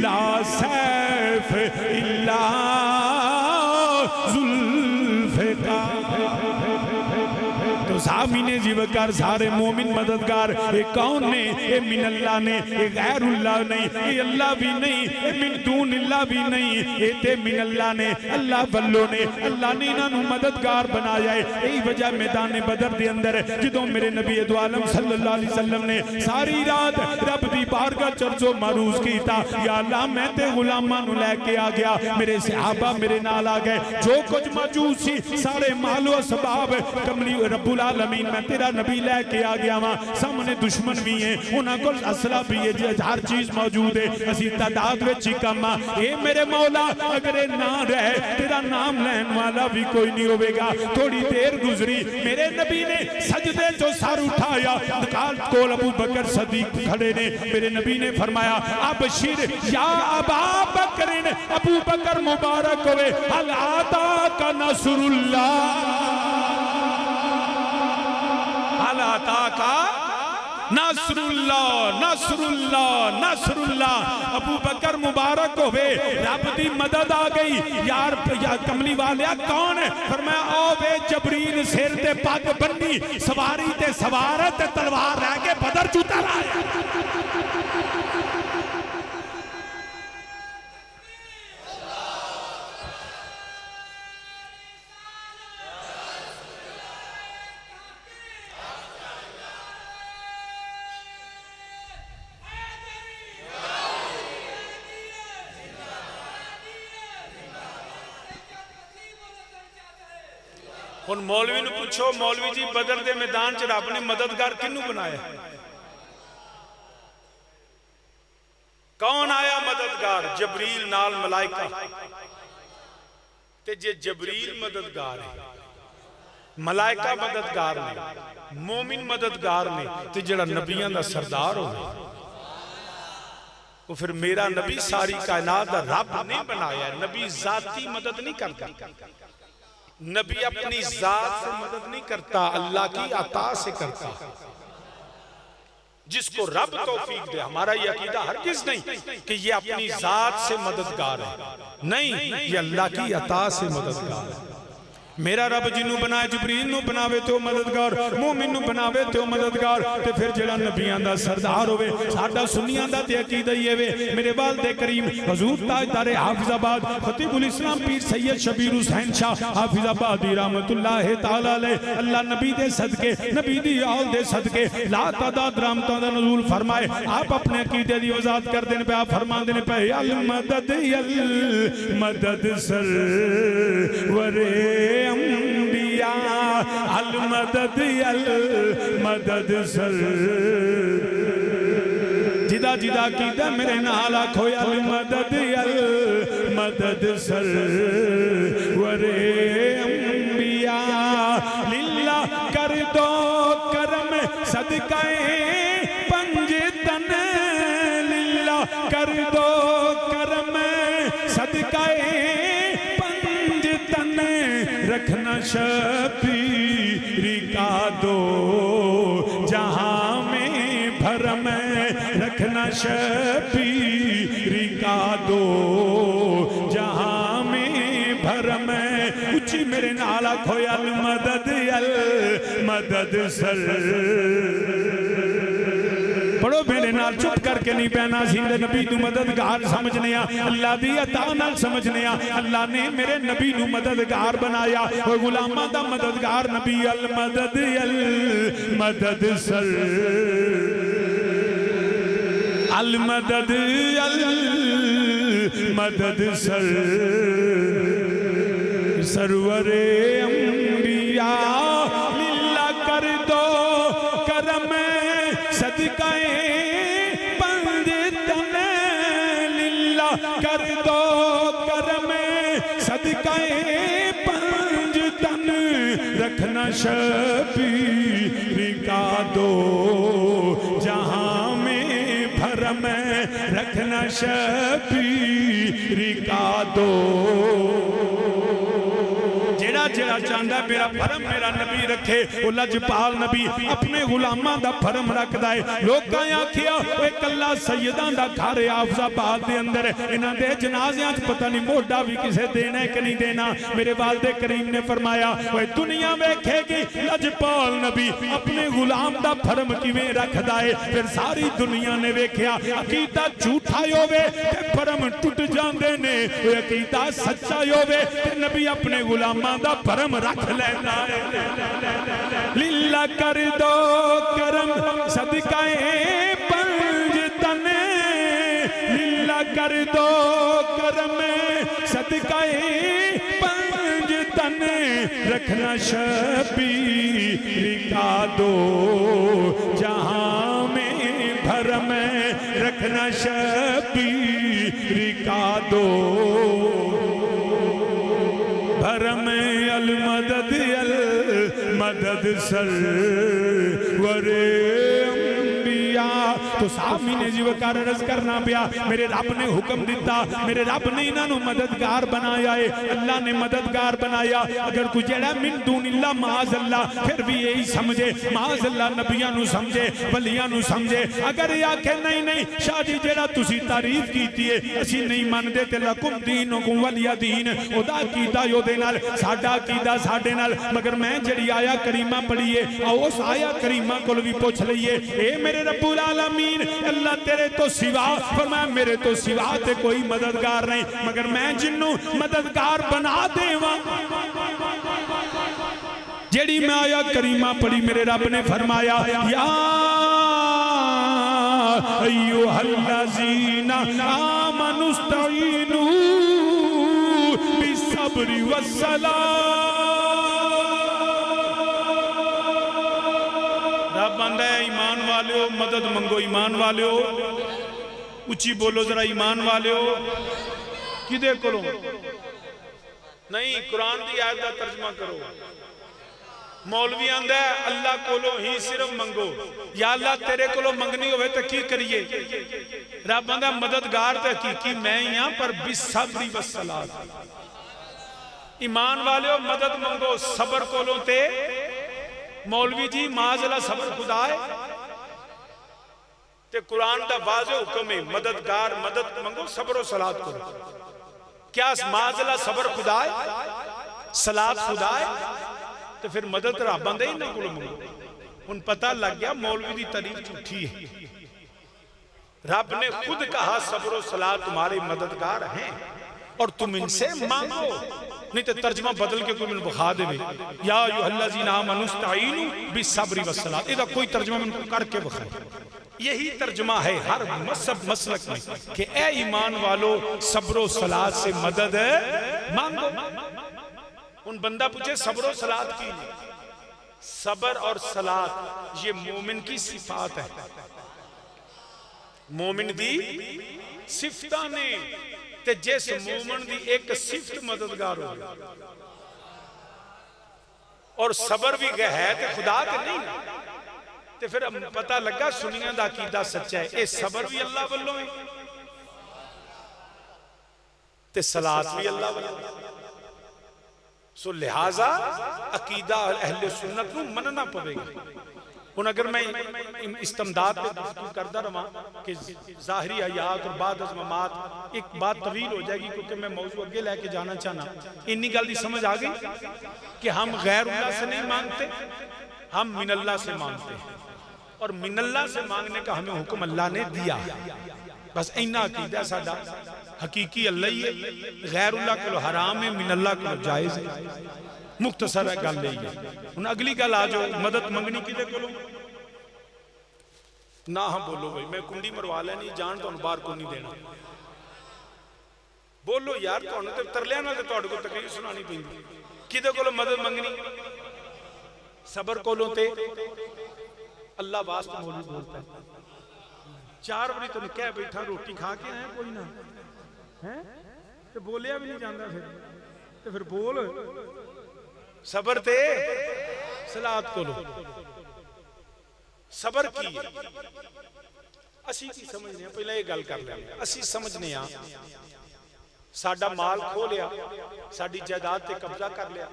S1: ला सैफ इल्ला जुल्फ़िकार। तो मुसामिने जीवकार सारे मोमिन मददगार ये कौन ने? ये मिन अल्लाह ने, ये गैरुल्लाह नहीं, ये अल्लाह भी नहीं, ये मिन दून अल्लाह भी नहीं, ये ते मिन अल्लाह ने, अल्लाह वल्लों ने, अल्लाह ने इन्हों मददगार बनाया है। यही वजह मैदान बदर दे अंदर जो मेरे नबी दो आलम सल्लल्लाहु अलैहि वसल्लम ने सारी रात रब दी बारगाह चर्चो मारूज कीता, या अल्लाह मैं ते गुलामां नूं लेके आ गया, मेरे सहाबा मेरे नाल आ गए, जो कुछ मौजूद सी सारे मालो असबाब कमली रब्बुल आलमीन मैं तेरा नबी लेके आ गया वा। सामने दुश्मन भी है, उन्हां कोल असला भी है, हर चीज मौजूद है, असी तादाद विच ही कम आ। ए मेरे मौला अगर ये ना रहे तेरा नाम लैन वाला भी कोई नहीं होगा। थोड़ी देर गुजरी, मेरे नबी ने सजदे चो सर उठाया, कोल अबू बकर सदीक खड़े ने, मेरे नबी ने फरमाया अबशिर या अबा बकरिन, अबू बकर मुबारक होवे, हल आता का नसरुल्लाह, हल आता का नसरुल्लाह, नसरुल्लाह, नसरुल्लाह। अबू बकर मुबारक होवे, रब दी मदद आ गई। यार कमली वालिया कौन है? फरमाया ओ वे जबरील सिर ते पग बन्नी, सवारी ते सवार ते तलवार रह के बदर चूता रहा। हुण मौलवी नूं पूछो, मौलवी जी बदर दे मैदान च रब ने मददगार किन्नू बनाया? कौन आया मददगार? जबरील नाल मलाइका। ते जे जबरील मददगार है, मलाइका मददगार ने, मोमिन मददगार ने, ते जेड़ा नबियां दा सरदार हो वो फिर मेरा नबी सारी कायनात दा रब नहीं बनाया। नबी जाती मदद नहीं करता, नबी अपनी जात से मदद नहीं करता, अल्लाह की अता से करता। जिसको रब तौफीक दे, हमारा ये अकीदा हरगिज़ नहीं कि ये अपनी जात से मददगार है, नहीं, ये अल्लाह की अता से मददगार है। मेरा रब जिन्हों बनाए जबरील नूं बनावे तो मददगार, मोमिन नूं बनावे तो मददगार, ते फिर जेड़ा नबियां दा सरदार होवे, साडा सुन्नियां दा ते अकीदा ही है। मेरे वालिद करीम हजूर ताजदारे हाफिजाबाद खतीबुल इस्लाम पीर सैयद शबीर हुसैन शाह हाफिजाबादी रहमतुल्लाह तआला अलैह, अल्लाह नबी दे सदके, नबी दी औल दे सदके ला तादाद रहमतां दा नज़ूल फरमाए। आप अपने अकीदे दी वजाहत करदे ने पे, आप फरमांदे ने पे अल मदद अल मदद सरवरे अंबिया, अल मदद अल मदद सर। जिदा जिदा कीदा मेरे नाल आखो अल मदद अल मदद सर वरे अंबिया, लिल्ला कर दो करम सदकाए पंजतन, लिल्ला कर दो करम सदकाए पंजतन, रखना शबीरी का दो जहां में भरम, रखना शबीरी का दो जहां में भरम। उची मेरे नाल आखो अल मदद सर। पढ़ो मेरे नाल, चुप करके नहीं पैना। सिंध नबी नू मददगार समझने, अल्लाह दी अता नाल समझने। अल्लाह ने मेरे नबी नू मददगार बनाया, वो गुलामां दा मददगार नबी। अल मदद सर, अल मदद सर सरवरे अंबिया, लिल्ला कर दो करम सदकाए पंजतन, लिल्ला कर दो करम सदकाए पंजतन, रखना शबीर का दो जहां में भरम, रखना शबीर का दो। जेड़ा चाहता मेरा भरम मेरा नबी रखे, वो लजपाल नबी अपने गुलामां दा भरम रखदा है। लोकां आखिया ओए कल्ला सैयदां दा घर हाफिजाबाद दे अंदर, इन्हां दे जनाज़ियां च पता नहीं मोढा भी किसे देना है कि नहीं देना। मेरे वालिद करीम ने फरमाया ओए दुनिया वेखेगी लजपाल नाल नबी अपने गुलाम दा फर्म किवें रखदा है। फिर सारी दुनिया ने वेख्या अकीदा झूठा होवे ते फर्म टुट जांदे ने, अकीदा सच्चा होवे ते नबी अपने गुलामां दा फर्म रख लैंदा है। लीला कर दो करम सदकाए पंज तने, लीला कर दो करम सदकाए पंज तने, रखना शबीर का दो जहां में भरम, रखना शबीर का दो भरम। अल मदद अल मदद सरवरे अंबिया। तो साहबी ने जी वकार अर्ज करना पिया, मेरे रब ने हुक्म दिता, मेरे रब ने इन्हों मददगार बनाया है, अल्लाह ने मददगार बनाया। अगर कोई जड़ा मिन दूनिल्लाह माज अल्लाह फिर भी यही समझे, माज अल्लाह नबियां नू समझे, वलियां नू समझे। अगर ये आखे नहीं नहीं शाह जी जेड़ा तुसी तारीफ कीती है असी नहीं मानते ते लकुम दीनुकुम वलिया दीन, ओदा अकीदा ओदे नाल साडा अकीदा साडे नाल। मगर मैं जड़ी आया करीमा पढ़ी है आओ उस आया करीमा कोल भी पूछ लईए, ए मेरे रब्बुल आलमीन अल्लाह तेरे तो सिवा, फरमाया मेरे तो सिवा ते कोई मददगार नहीं, मगर मैं जिन्नू मददगार बना देवां। जेड़ी मैं आया करीमा पढ़ी मेरे रब ने फरमाया या अय्युहल्लज़ीना आमनुस्तईनु बिस्सब्रि वस्सलाह। रब आंदा है ईमान वालियो मदद मंगो, ईमान वालियो उच्ची बोलो जरा, ईमान वालियो किदे कोलो नहीं, कुरान की आयत का तर्जमा करो। मौलवी आंदा है अल्लाह कोलो ही सिर्फ मंगो, या अल्लाह तेरे कोलो मंगनी होवे तो की करिए। रब आंदा मददगार तो हकीकी मैं ही हां पर बिस्सब्रि वस्सलात। ईमान वालियो मदद मंगो सबर कोलों ते। मौलवी जी माजला सबर खुदा है ते कुरान का वाज़े हुक्म है मददगार मदद मंगो सबर सलात करो। क्या माजला सबर खुदा है सलात खुदा है तो फिर मदद रब आंदा ही ना को मंगो। हुन पता लग गया मौलवी की तारीफ झूठी है। रब ने खुद कहा सबर सलात तुम्हारे मददगार हैं और तुम इनसे मांगो। नहीं तो तर्जमा बदल के कोई मैंने बखा दे या अय्युहल्लज़ीना आमनुस्तईनु बिस्सब्रि वस्सलात, इसका कोई तर्जमा मैंने करके बखाए। यही तर्जमा है हर मसब मसलक में कि ए ईमान वालो सब्रो सलात से मदद मांगो। उन बंदा पूछे सब्रो सलात की, सबर और सलात ये मोमिन की सिफात है, मोमिन दी सिफता ने। ते जिस मोमिन दी एक सिफत मददगार हो और सबर भी है तो खुदा ते नहीं, ते फिर पता लगा सुनिया दा अकीदा सच्चा है। ये सबर भी अल्लाह वालों है ते सलात भी अल्लाह वालों। सो लिहाजा अकीदा अहले सुन्नत नूं मनना पवेगा। हुन अगर मैं इस्तिमदाद पे गुफ्तगू करता रहा कि ज़ाहिरी हयात और बाद अज़मात एक बात तवील हो जाएगी क्योंकि मैं मौजू अगे लेके जाना चाहना। इन्नी गल दी समझ आ गई कि हम गैरुल्लाह से नहीं मांगते, हम मिनल्लाह से मांगते हैं और मिनल्लाह से मांगने का हमें हुक्म अल्लाह ने दिया। बस इन्ना अकीदा साडा हकीकी अल्लाह ही है, गैरुल्लाह को हराम है, मिनल्लाह को जायज़ है। मुख्तसर है गल यही है। हुन अगली गल आ जाओ मदद मंगनी किदे कोलों ना। हम बोलो भाई मैं कुंडी मरवा लैनी जान तुहानू बाहर को नहीं देना। बोलो यार तुहानू ते तरलियां नाल ते तुहाडे कोल तकरीर सुनानी पैंदी। किदे कोलों मदद मंगनी? सबर कोलों ते अल्लाह वास्ते मौलवी बोलता है। 4 बारी तुम कह बैठा रोटी खा के आए कोई ना है ते बोलिया भी नहीं जाता फिर बोल सबर ते सलात को लो। सबर की असी की समझने पहले ये गल कर लें। असी समझने साडा माल खो लिया, साडी जायदाद ते कब्जा कर लिया,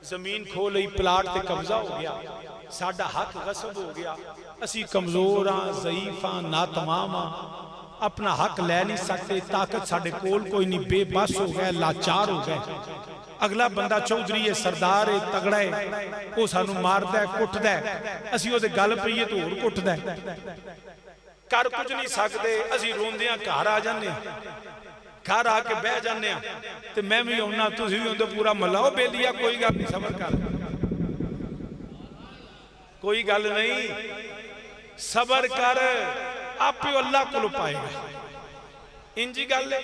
S1: जमीन खो ली, प्लाट ते कब्जा हो गया, साडा हक गसब हो गया। असी कमजोर हाँ, ज़ईफ हाँ, नातमाम हाँ, अपना हक लै नहीं सकते, ताकत साडे कोल कोई नहीं, बेबस हो गए, लाचार हो गए। अगला बंदा चौधरी है, सरदार है, तगड़ा है, वो सानू मारदा है, कुटदा है, असीं उहदे गल पईए तो होर कुटदा है, कर कुछ नहीं सकते, असीं रोंदियां घर आ जाने, घर आके बह जाने, ते मैं भी आउना, तुसीं भी आउंदे, पूरा महल्ला ओ बेलिया कोई गल नहीं, सबर कर, कोई गल नहीं, सबर कर, आपे अल्लाह कोलों पाएगा। इंजी गल है,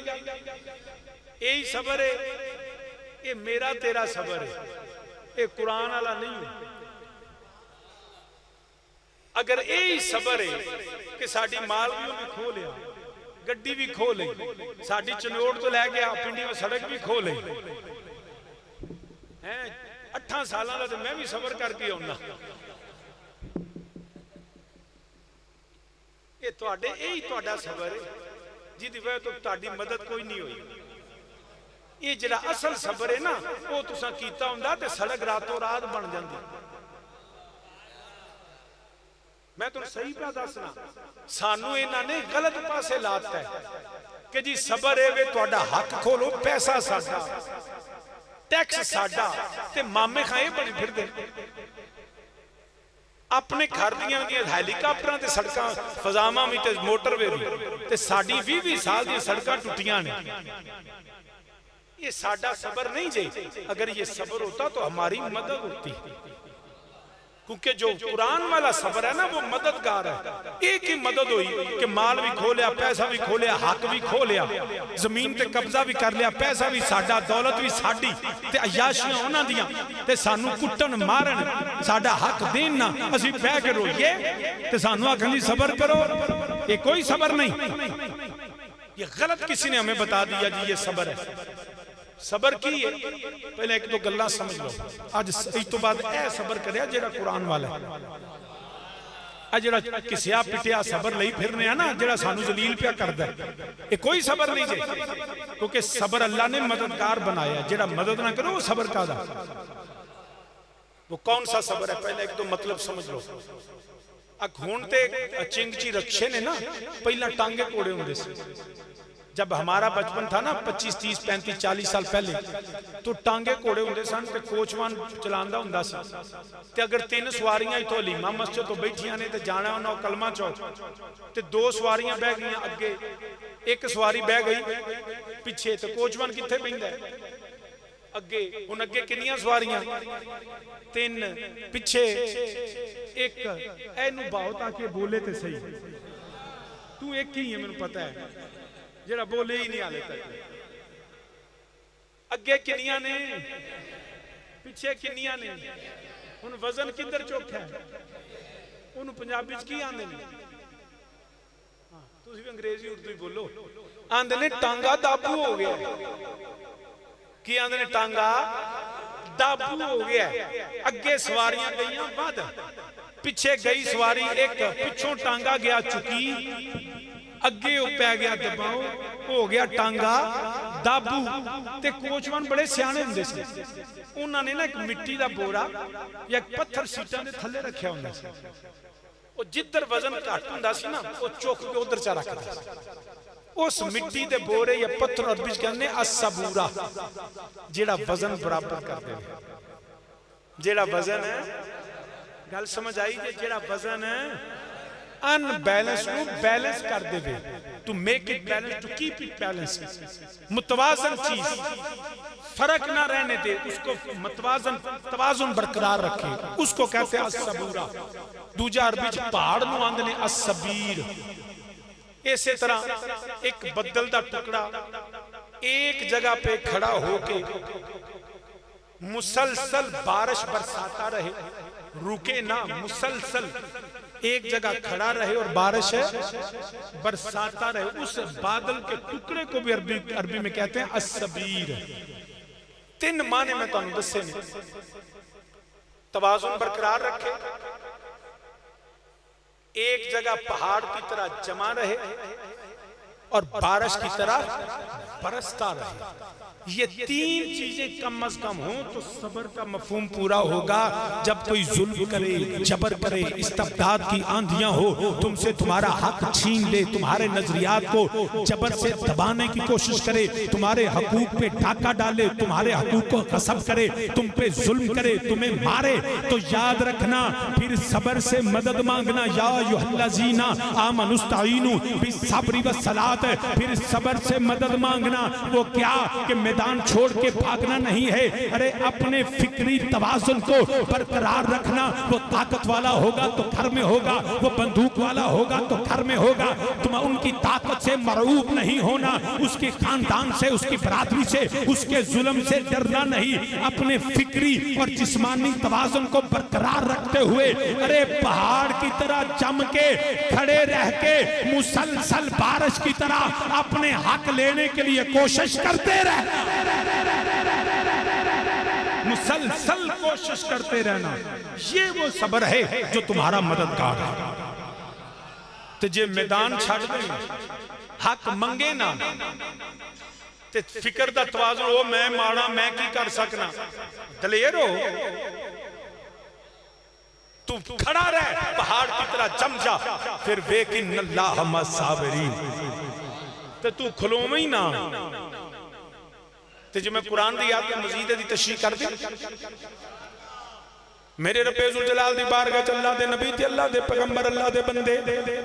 S1: यही सबर है, ये मेरा तेरा सबर है, ये कुरान वाला नहीं है। अगर यही सबर है कि साडी माल भी उन्हें खो लिया, गड्डी भी खो ली, साडी चनोड़ तो लै गया, पिंडी में सड़क भी खो ली है, 8 सालों का तो मैं भी सबर करके आउना। ये तुहाडे यही तुहाडा सबर है जिहदी वजह तो तुहाडी मदद कोई नहीं हुई। ये जिहड़ा असल सबर है ना, वो तुसां कीता हुंदा ते सड़क रातों रात बन जाती। मैं तुहानूं सही पिया दसना, सानू इन्हां ने गलत पासे लाता है कि जी सबर है वे तुहाडा हक खोलो, पैसा साडा, टैक्स साडा, ते मामे खाए बने फिरदे अपने घर दियां हैलीकाप्टरां ते सड़कां फजावां भी ते मोटरवे भी, ते साडी 20-20 साल दी सड़कां टुटियां ने। ये साडा सबर नहीं जे, अगर ये सबर होता तो हमारी मदद होती, क्योंकि जो कुरान वाला सबर है ना वो मददगार है। एक ही मदद हुई कि माल भी खो लिया, पैसा भी खो लिया, हक भी खो लिया, जमीन ते कब्जा भी कर लिया, पैसा भी साडा, दौलत भी साडी, ते अयाशियां उन्हां दियां, ते सानू कुट्टन मारन, साडा हक देन ना, असीं बह के रोइए ते सानू आखन जी सबर करो। ये कोई सबर नहीं, ये गलत किसी ने हमें बता दिया जी ये सबर है। सबर की है, पहले एक दो गल्लां समझ लो। अज इस तो बाद ए सबर करया जेड़ा कुरान वाला है, आ जेड़ा किसिया पिटिया सबर लई फिरने है ना, जेड़ा सानू जलील पिया करदा है, ये कोई सबर नहीं जे, क्योंकि सबर अल्लाह ने मददगार बनाया। जेड़ा मदद ना करो वो सबर कादा, वो कौन सा सबर है? पहले एक दो मतलब समझ लो। खून ते चिंगची रक्षे ने ना, पहला टांगे कोड़े होंदे सी। जब हमारा बचपन था ना 25, 30, 35, 40 साल पहले, तो टांगे घोड़े होंदे सन ते कोचवान चलांदा हुंदा सी, ते अगर 3 सवारियां इथों हलीमा मस्जिद तो बैठियां ने ते जाना उन्होंने कलमा चौक, ते 2 सवारियां बह गई अगे, एक सवारी बह गई पिछे, तो कोचवान कित्थे बैठा है? अगे। हुण अगे कितनियां सवारियां? 3, पिछे 1। एनू भाव ताकि बोले तो सही, तू एक ही है, मैनू पता है, जेड़ा बोले ही नहीं हाले तक। अगे किनिया ने, पिछे किनिया ने, हुण वजन किधर चौखा है? उन्होंने पंजाबी च की आंदे ने? तुसीं भी अंग्रेजी उर्दू ही बोलो। आंदे ने टांगा दाबू हो गया। की आंदे ने? टांगा दाबू हो गया। अगे सवारियां गईयां वध, पिछे गई सवारी एक, पिछों टांगा गया चुकी, अगे पै गया दबाओ, हो गया टांगा दाबू। ते कोचवान बड़े सियाने हुंदे सी, उन्होंने ना एक मिट्टी का बोरा या एक पत्थर सीटां दे थल्ले रखिया हुंदा सी, वो जिधर वजन घट हुंदा सी ना वो चुक के उधर चा रखदा सी। उस मिट्टी दे बोरे या पत्थर अरबी च कहंदे असबूरा, जेड़ा वजन बराबर कर दे। जेड़ा वजन है, गल समझ आई जे? जेड़ा वजन है अनबैलेंस को बैलेंस कर दे, to make it balance, to keep it balance, मुतवाजन चीज, फर्क ना रहने दे, उसको मुतवाजन तवाजुन बरकरार रखे, उसको कहते हैं असबूरा। दूजा अरबी च पहाड़ नूं आंदे ने असबीर। इसी तरह एक बदल का टुकड़ा एक जगह पे खड़ा होके मुसलसल बारिश बरसाता रहे, रुके ना, मुसलसल एक जगह खड़ा रहे और बारिश बरसाता रहे, उस बादल के टुकड़े को भी अरबी में कहते हैं असबीर। 3 माने मैं तुहानू दसे ने। तवाजुन बरकरार रखे, एक जगह पहाड़ की तरह जमा रहे और बारिश की तरह बरसता रहे। ये तीन चीजें कम अज कम हो तो सबर का मफहूम पूरा होगा। जब कोई जुल्म करे, जबर करे, इस्तबदाद की आंधियां हो, तुमसे तुम्हारा हक छीन ले, तुम्हारे नजरियात को जबर से दबाने की कोशिश करे, तुम्हारे हकूक पे डाका डाले, तुम्हारे हकूक को गसब करे, तुम पे जुल्म करे, तुम्हें मारे, तो याद रखना फिर सबर से मदद मांगना। या अय्युहल्लज़ीना आमनुस्तईनु बिस्सब्रि वस्सलात, फिर सबर से मदद मांगना। वो क्या कि मैदान छोड़ के भागना नहीं है, अरे अपने फिक्री तवाज़ुन को बरकरार रखना। वो ताकत वाला होगा तो घर में होगा, वो बंदूक वाला होगा तो घर में होगा। तुम उनकी ताकत से मरऊब नहीं होना, उसके खानदान से, उसकी बरादरी से, उसके जुल्म से डरना नहीं। अपने फिक्री और जिस्मानी तवाज़ुन को बरकरार रखते हुए अरे पहाड़ की तरह जम के खड़े रह के मुसलसल बारिश की तरह अपने हक लेने के लिए कोशिश करते रहे, मुसलसल कोशिश करते रहना। ये वो सब्र है जो तुम्हारा मददगार है। तो जे मैदान छड़ दे, हक मंगे ना, ते फिक्र दा तवाज़ुन हो, मैं माड़ा, मैं की कर सकना, दलेर हो, तू खड़ा रह पहाड़ की तरह जम जा, फिर वेकिन अल्लाह मस्साबिरीन, ते तू खलोवे ही ना। तो जो मैं कुरान दी याद मजीद दी तशरीह कर दी, मेरे रब्बे जुल जलाल दी बारगाह च अल्लाह दे नबी ते अल्लाह दे पैगंबर अल्लाह दे बंदे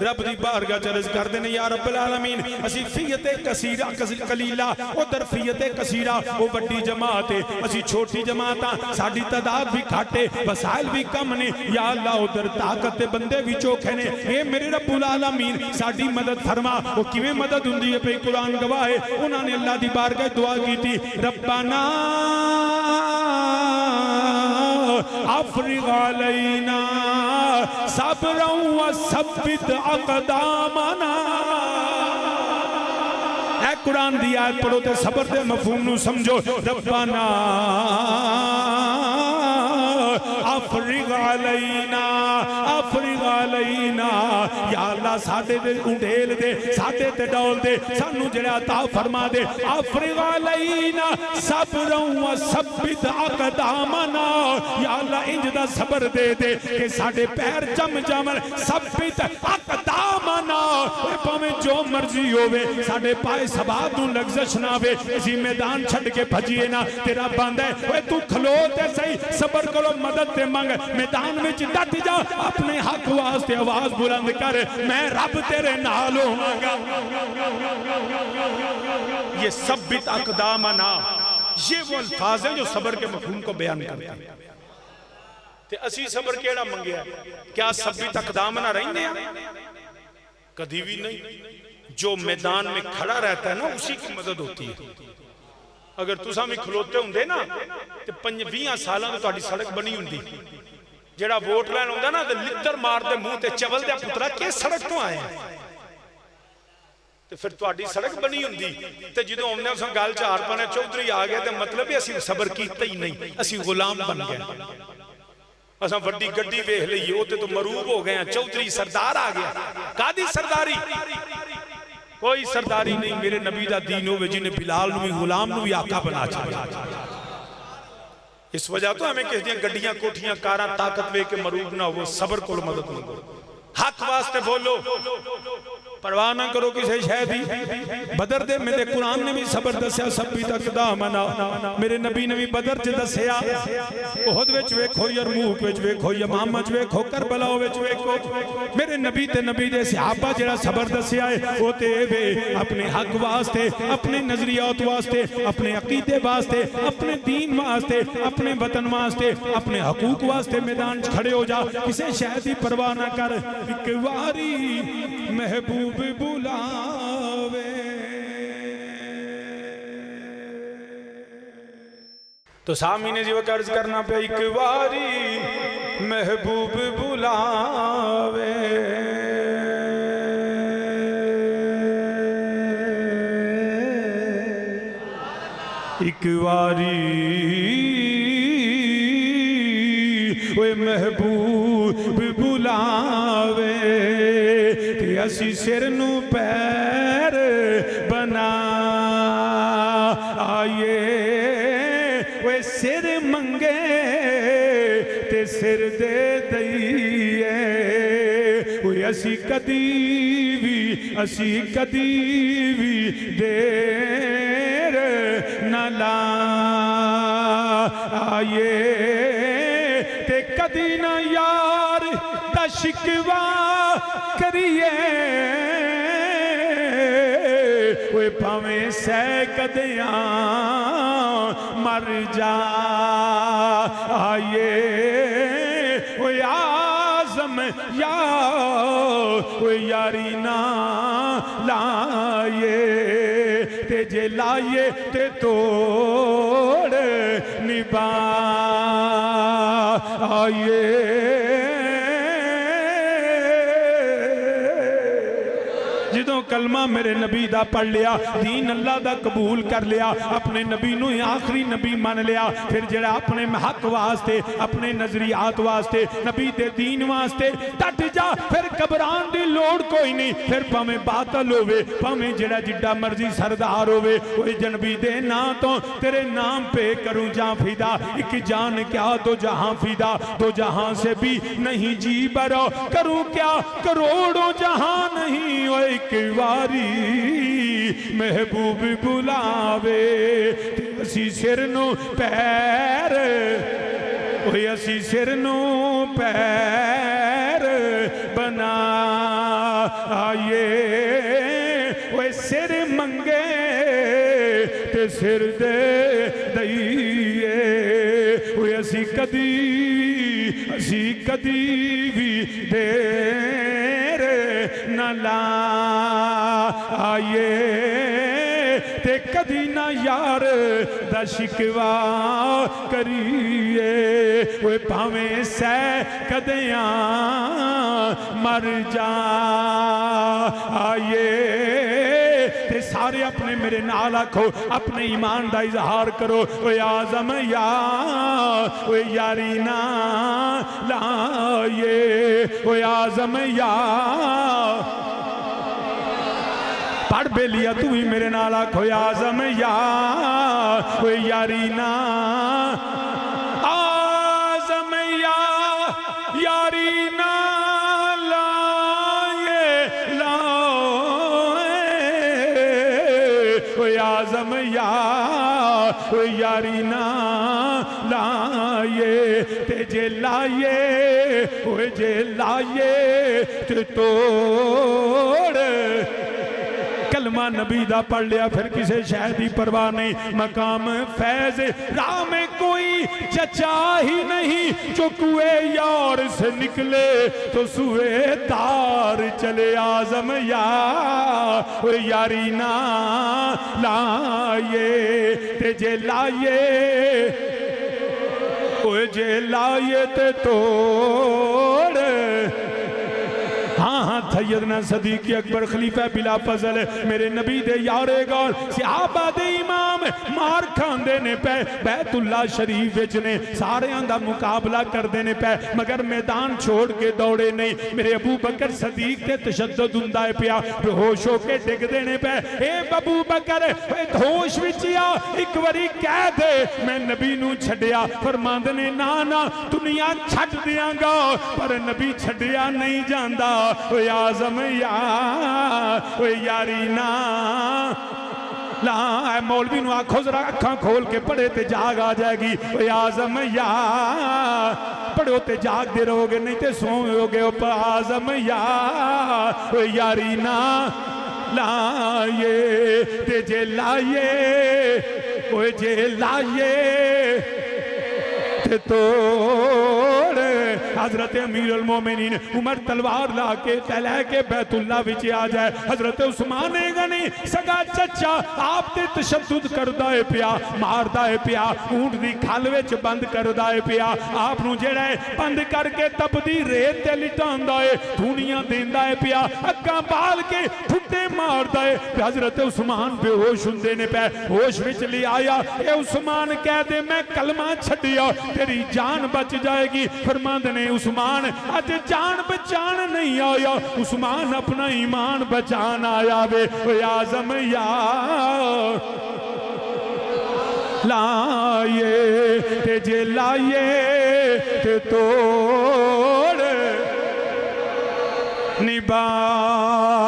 S1: रब दी बारगाह च अर्ज करदे ने, या रब्बुल आलमीन असी फियते कसीरा कलीला, उधर फियते कसीरा वो बड़ी जमात है, असी छोटी जमात हां, साडी तादाद भी घट है, वसाइल भी कम ने, या अल्लाह उधर ताकत दे बंदे भी चोखे ने। ए मेरे रब्बुल आलमीन साडी मदद फरमा। वो किवें मदद हुंदी है, पे कुरान गवाह है। उन्होंने अल्लाह दी बारगाह दुआ की थी, रब्बाना अफ़रिग़ अलैना सब्रन व सब्बित अक़दामना। ऐ कुरान दी आयत पढ़ो ते सबर दे मफहूम नू समझो। रब्बाना अफ़रिग़ अलैना, अफ़रिग़ अलैना, या अल्लाह साडे ते उंडेल दे, साडे ते डोल दे, सानू जेड़ा अता फरमा दे। अफ़रिग़ अलैना सब्रन व सब्बित अक़दामना, या अल्लाह इंज दा सबर दे दे कि साडे पैर जम जावन। सब्बित अक़दामना, भावें जो मर्जी होवे, साडे पाए सबाब नू लग़ज़श ना आवे, असीं मैदान छड्ड के भजीए ना। तेरा बंदा है, ओए तू खलो ते सही, सबर करो, मदद ते मंग, मैदान में डट जा, अपने हक वास्ते आवाज बुलंद कर, मैं रब तेरे नाल होवांगा। ये सब्बित अक़दामना, ये वो अल्फाज हैं जो सबर के मफ़हूम को बयान करते हैं। ते असी सबर केड़ा मंगया? क्या सब्बित अक़दामना रहिंदे आ? कभी भी नहीं। जो मैदान में खड़ा रहता है ना, उसी की मदद होती है। अगर तुसा भी खलोते होंदे ना ते 20 सालों तो तुहाडी सड़क बनी हुंदी, जेड़ा वोट लैन आउंदा ना ते लिद्दर मारदे मुंह ते चवल दे पुत्रा किस सड़क तो आए हैं, ते फिर तुहाडी सड़क बनी हुंदी। ते जदों आउंदे उस गल च हार पाने चौधरी आ गया, ते मतलब है असीं सबर कीता ही नहीं, असीं गुलाम बन गए। असा वड्डी गड्डी वेख लईए, ओते तो मरूब हो गए, चौधरी सरदार आ गया। कादी सरदारी? कोई सरदारी नहीं। मेरे नबी दा दीन होवे जिन्हें बिलाल नू भी गुलाम नू भी आका बना छड़िया। इस वजह तो हमें किस दियां गड्डियां कोठियां कारां ताकत वे के मरूब ना हो। सबर को मदद मंगो, हक वास्ते बोलो, परवाह ना करो किसी शय दी। बदर दे मेरे कुरान ने भी सबर दस्या, सब्बित अक़दामना। मेरे नबी ने भी बदर च दस्या, उहद विच वेखो, यरमूक विच वेखो, यमामा च वेखो, करबला विच वेखो। मेरे नबी ते नबी दे सहाबा जेड़ा सबर दस्या है वो ते वे अपने हक वास्ते, अपने नजरियात वास्ते, अपने अकीदे वास्ते, अपने दीन वास्ते, अपने वतन वास्ते, अपने हकूक वास्ते मैदान च खड़े हो जा, किसी शय दी परवाह ना कर। एक वारी महबूब बुलावे, तो सामने जी कर्ज करना पे, एक वारी महबूब बुलावे, एक वारी ओए महबूब बुलावे, असी सिर नू पैर सिर मंगे ते सिर दे दईए असी कदी भी देर न लाए ते कदी ना यार दा शिकवा करिए भावें सै कदियां मर जा आए आज़म या यारी ना लाए ते जे लाए ते तोड़ निभा आए जो कलमा मेरे नबी दा पढ़ लिया, दीन अल्लाह दा कबूल कर लिया, अपने नबी नू आखिरी नबी मान लिया, फिर जरा अपने हक वास्ते अपने नजरियात वास्ते नबी दे दीन वास्ते डट जा, फिर घबरान दी लोड़ कोई नहीं। फिर भावें बातल होवे, भावें जरा जिड्डा मर्जी सरदार होवे, ओए जनबी दे नाम तो तेरे नाम पे करूं जा फिदा, एक जान क्या दो जहां फिदा, दो जहां से भी नहीं जी बरो, करूं क्या करोड़ों जहां नहीं, ओए एक वारी महबूब बुलावे, असी सिर नू पैर, ओए असी सिर नू पैर बना आए, ओए सिर मंगे ते सिर दे दईए, ओए असी कदी भी देर न लाए, ते कदी ना यार दा शिकवा करिए, ओए भावें सै कदियां मर जा आए। ते सारे अपने मेरे नाल आखो, अपने ईमान दा इजहार करो, ओए आज़म या ओए यारी ना लाए, ओए आज़म या पढ़ बेलिया तू ही मेरे नाल आखो, आज़म या ओए यारी ना, आज़म या यारी ना लाए लाए, ओए आज़म या ओए यारी ना लाए, ते जे लाए ओए जे लाए ते तोड़ कलमा नबी दा पढ़ लिया, फिर किसी शहर की परवाह नहीं, मकाम फैज राह में कोई चचा ही नहीं, जो कुए यार से निकले तो सुए तार चले, आज़म या यारी ना लाए, ते जे लाए ओए जे लाए ते तोड़, हाँ हाँ सैयदना सदीक अकबर खलीफा बिला फजल मेरे नबी दे यारे गौर सहाबा दे इमाम मार खांदे ने पे, बैतुल्ला शरीफ विच ने सारियां दा मुकाबला करदे ने पे, मगर मैदान छोड़ के दौड़े नहीं। मेरे अबू बकर सदीक ते तशद्दुद हुंदा है पिया, बेहोश होके डिगदे ने पे, ए अबू बकर होश विच आ, एक बारी कह दे मैं नबी नू छड्डिया, फरमांदे ने ना ना दुनिया छड्ड दियांगा, पर नबी छड्डिया नहीं जांदा, ओए आज़म या ओए यारी ना ला, मौलवी नू आखो जरा अखां खोल के पढ़े ते जाग आ जाएगी, ओए आज़म या पढ़ो ते जागते रहोगे, नहीं ते सोओगे, आज़म या ओए यारी ना लाए, ते जे लाए ओए जे लाए ते तोड़। हजरत अमीरुल मोमिनीन उमर तलवार ला के लैके बैतुल्ला विच आ जाए, हजरत उस्मान गनी सगा चचा आप ते तशद्दुद करदा है पिया, मारदा है पिया, ऊंट दी खल विच बंद करदा है पिया, आप नू जेड़ा है बंद करके तपदी रेत ते लिटांदा है, धूनियां देंदा है पिया, अग्गां बाल के ठुड्डे मारदा है। हजरत उस्मान बेहोश हुंदे ने पे, होश विच ले आया, ए उस्मान कह दे मैं कलमा छड्डिया तेरी जान बच जाएगी, फरमांदे ने उस्मान अज जान बचान नहीं आया, उस्मान अपना ईमान बचान आया वे, आज़म या लाए ते जे लाए ते तोड़ निभाए।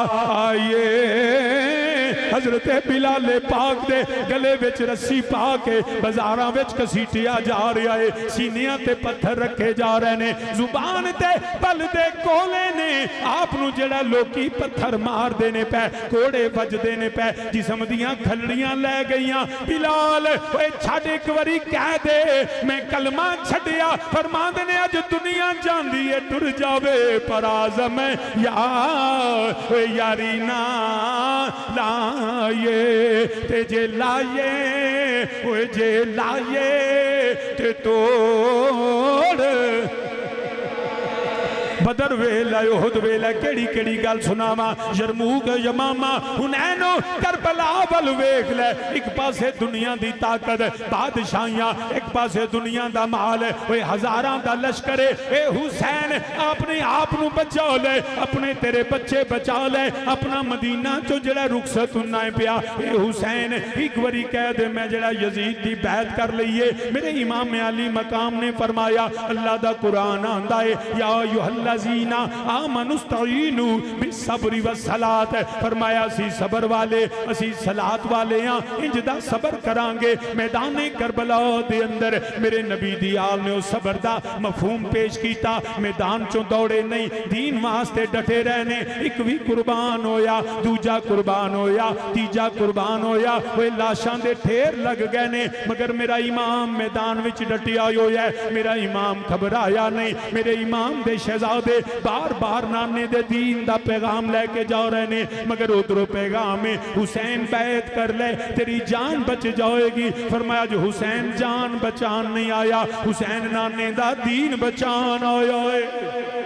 S1: हजरत बिलाल पाक दे गले विच रस्सी पा के बाजारां विच घसीटिया जा रहा है, सीनियां ते पत्थर रखे जा रहे ने, जुबान ते बल दे कोले ने आप नूं जेड़ा लोकी पत्थर मार देने पै, कोड़े वजदे ने पै, जिस्म दियां खलड़ियां लै गईयां। बिलाल ओए छड़ एक बारी कह दे मैं कलमा छड्डिया, फरमांदे ने अज दुनिया जांदी है टुर जावे पर आज़म यारी ना लाए ते जे लाए ओए जे लाए ते तोड़। बदर वेला उहद वेला केड़ी केड़ी गल सुनावा, यरमूक यमामा हुनैन करबला वल वेख ले। एक पासे दुनिया दी ताकत बादशाहियां, एक पासे दुनिया दा माल, ओए हजारां दा लश्कर ए हुसैन अपने आप नूं बचा ले, अपने तेरे बच्चे बचा ले, अपना मदीना चो जेड़ा रुखसत होना है पिया। ए हुसैन एक बारी कह दे मैं जेड़ा यजीद दी बैत कर लईए। मेरे इमाम अली मकाम ने फरमाया अल्लाह दा कुरान आंदा है या अय्युहल्लज़ीना आमनुस्तईनु बिस्सब्रि वस्सलात, फरमाया सी सबर वाले असी सलात वाले हां, इंज दा सबर करांगे। मैदाने करबला दे अंदर मेरे नबी दी आल ने उस सबर दा मफहूम पेश कीता। मैदान चों दौड़े नहीं, दीन वास्ते डटे रहने। एक भी कुर्बान होया, दूजा कुर्बान होया, तीजा कुर्बान होया, वो लाशां दे ढेर लग गए ने, मगर मेरा इमाम मैदान विच डटिया होया है। मेरा इमाम घबराया नहीं, मेरे इमाम दे शहजादे बार बार नाने दे दीन दा पैगाम लेके जा रहे ने, मगर उधरों पैगाम है हुसैन बैत कर ले तेरी जान बच जाएगी। फरमाया जो हुसैन जान बचान नहीं आया, हुसैन नाने दा दीन बचान आया है।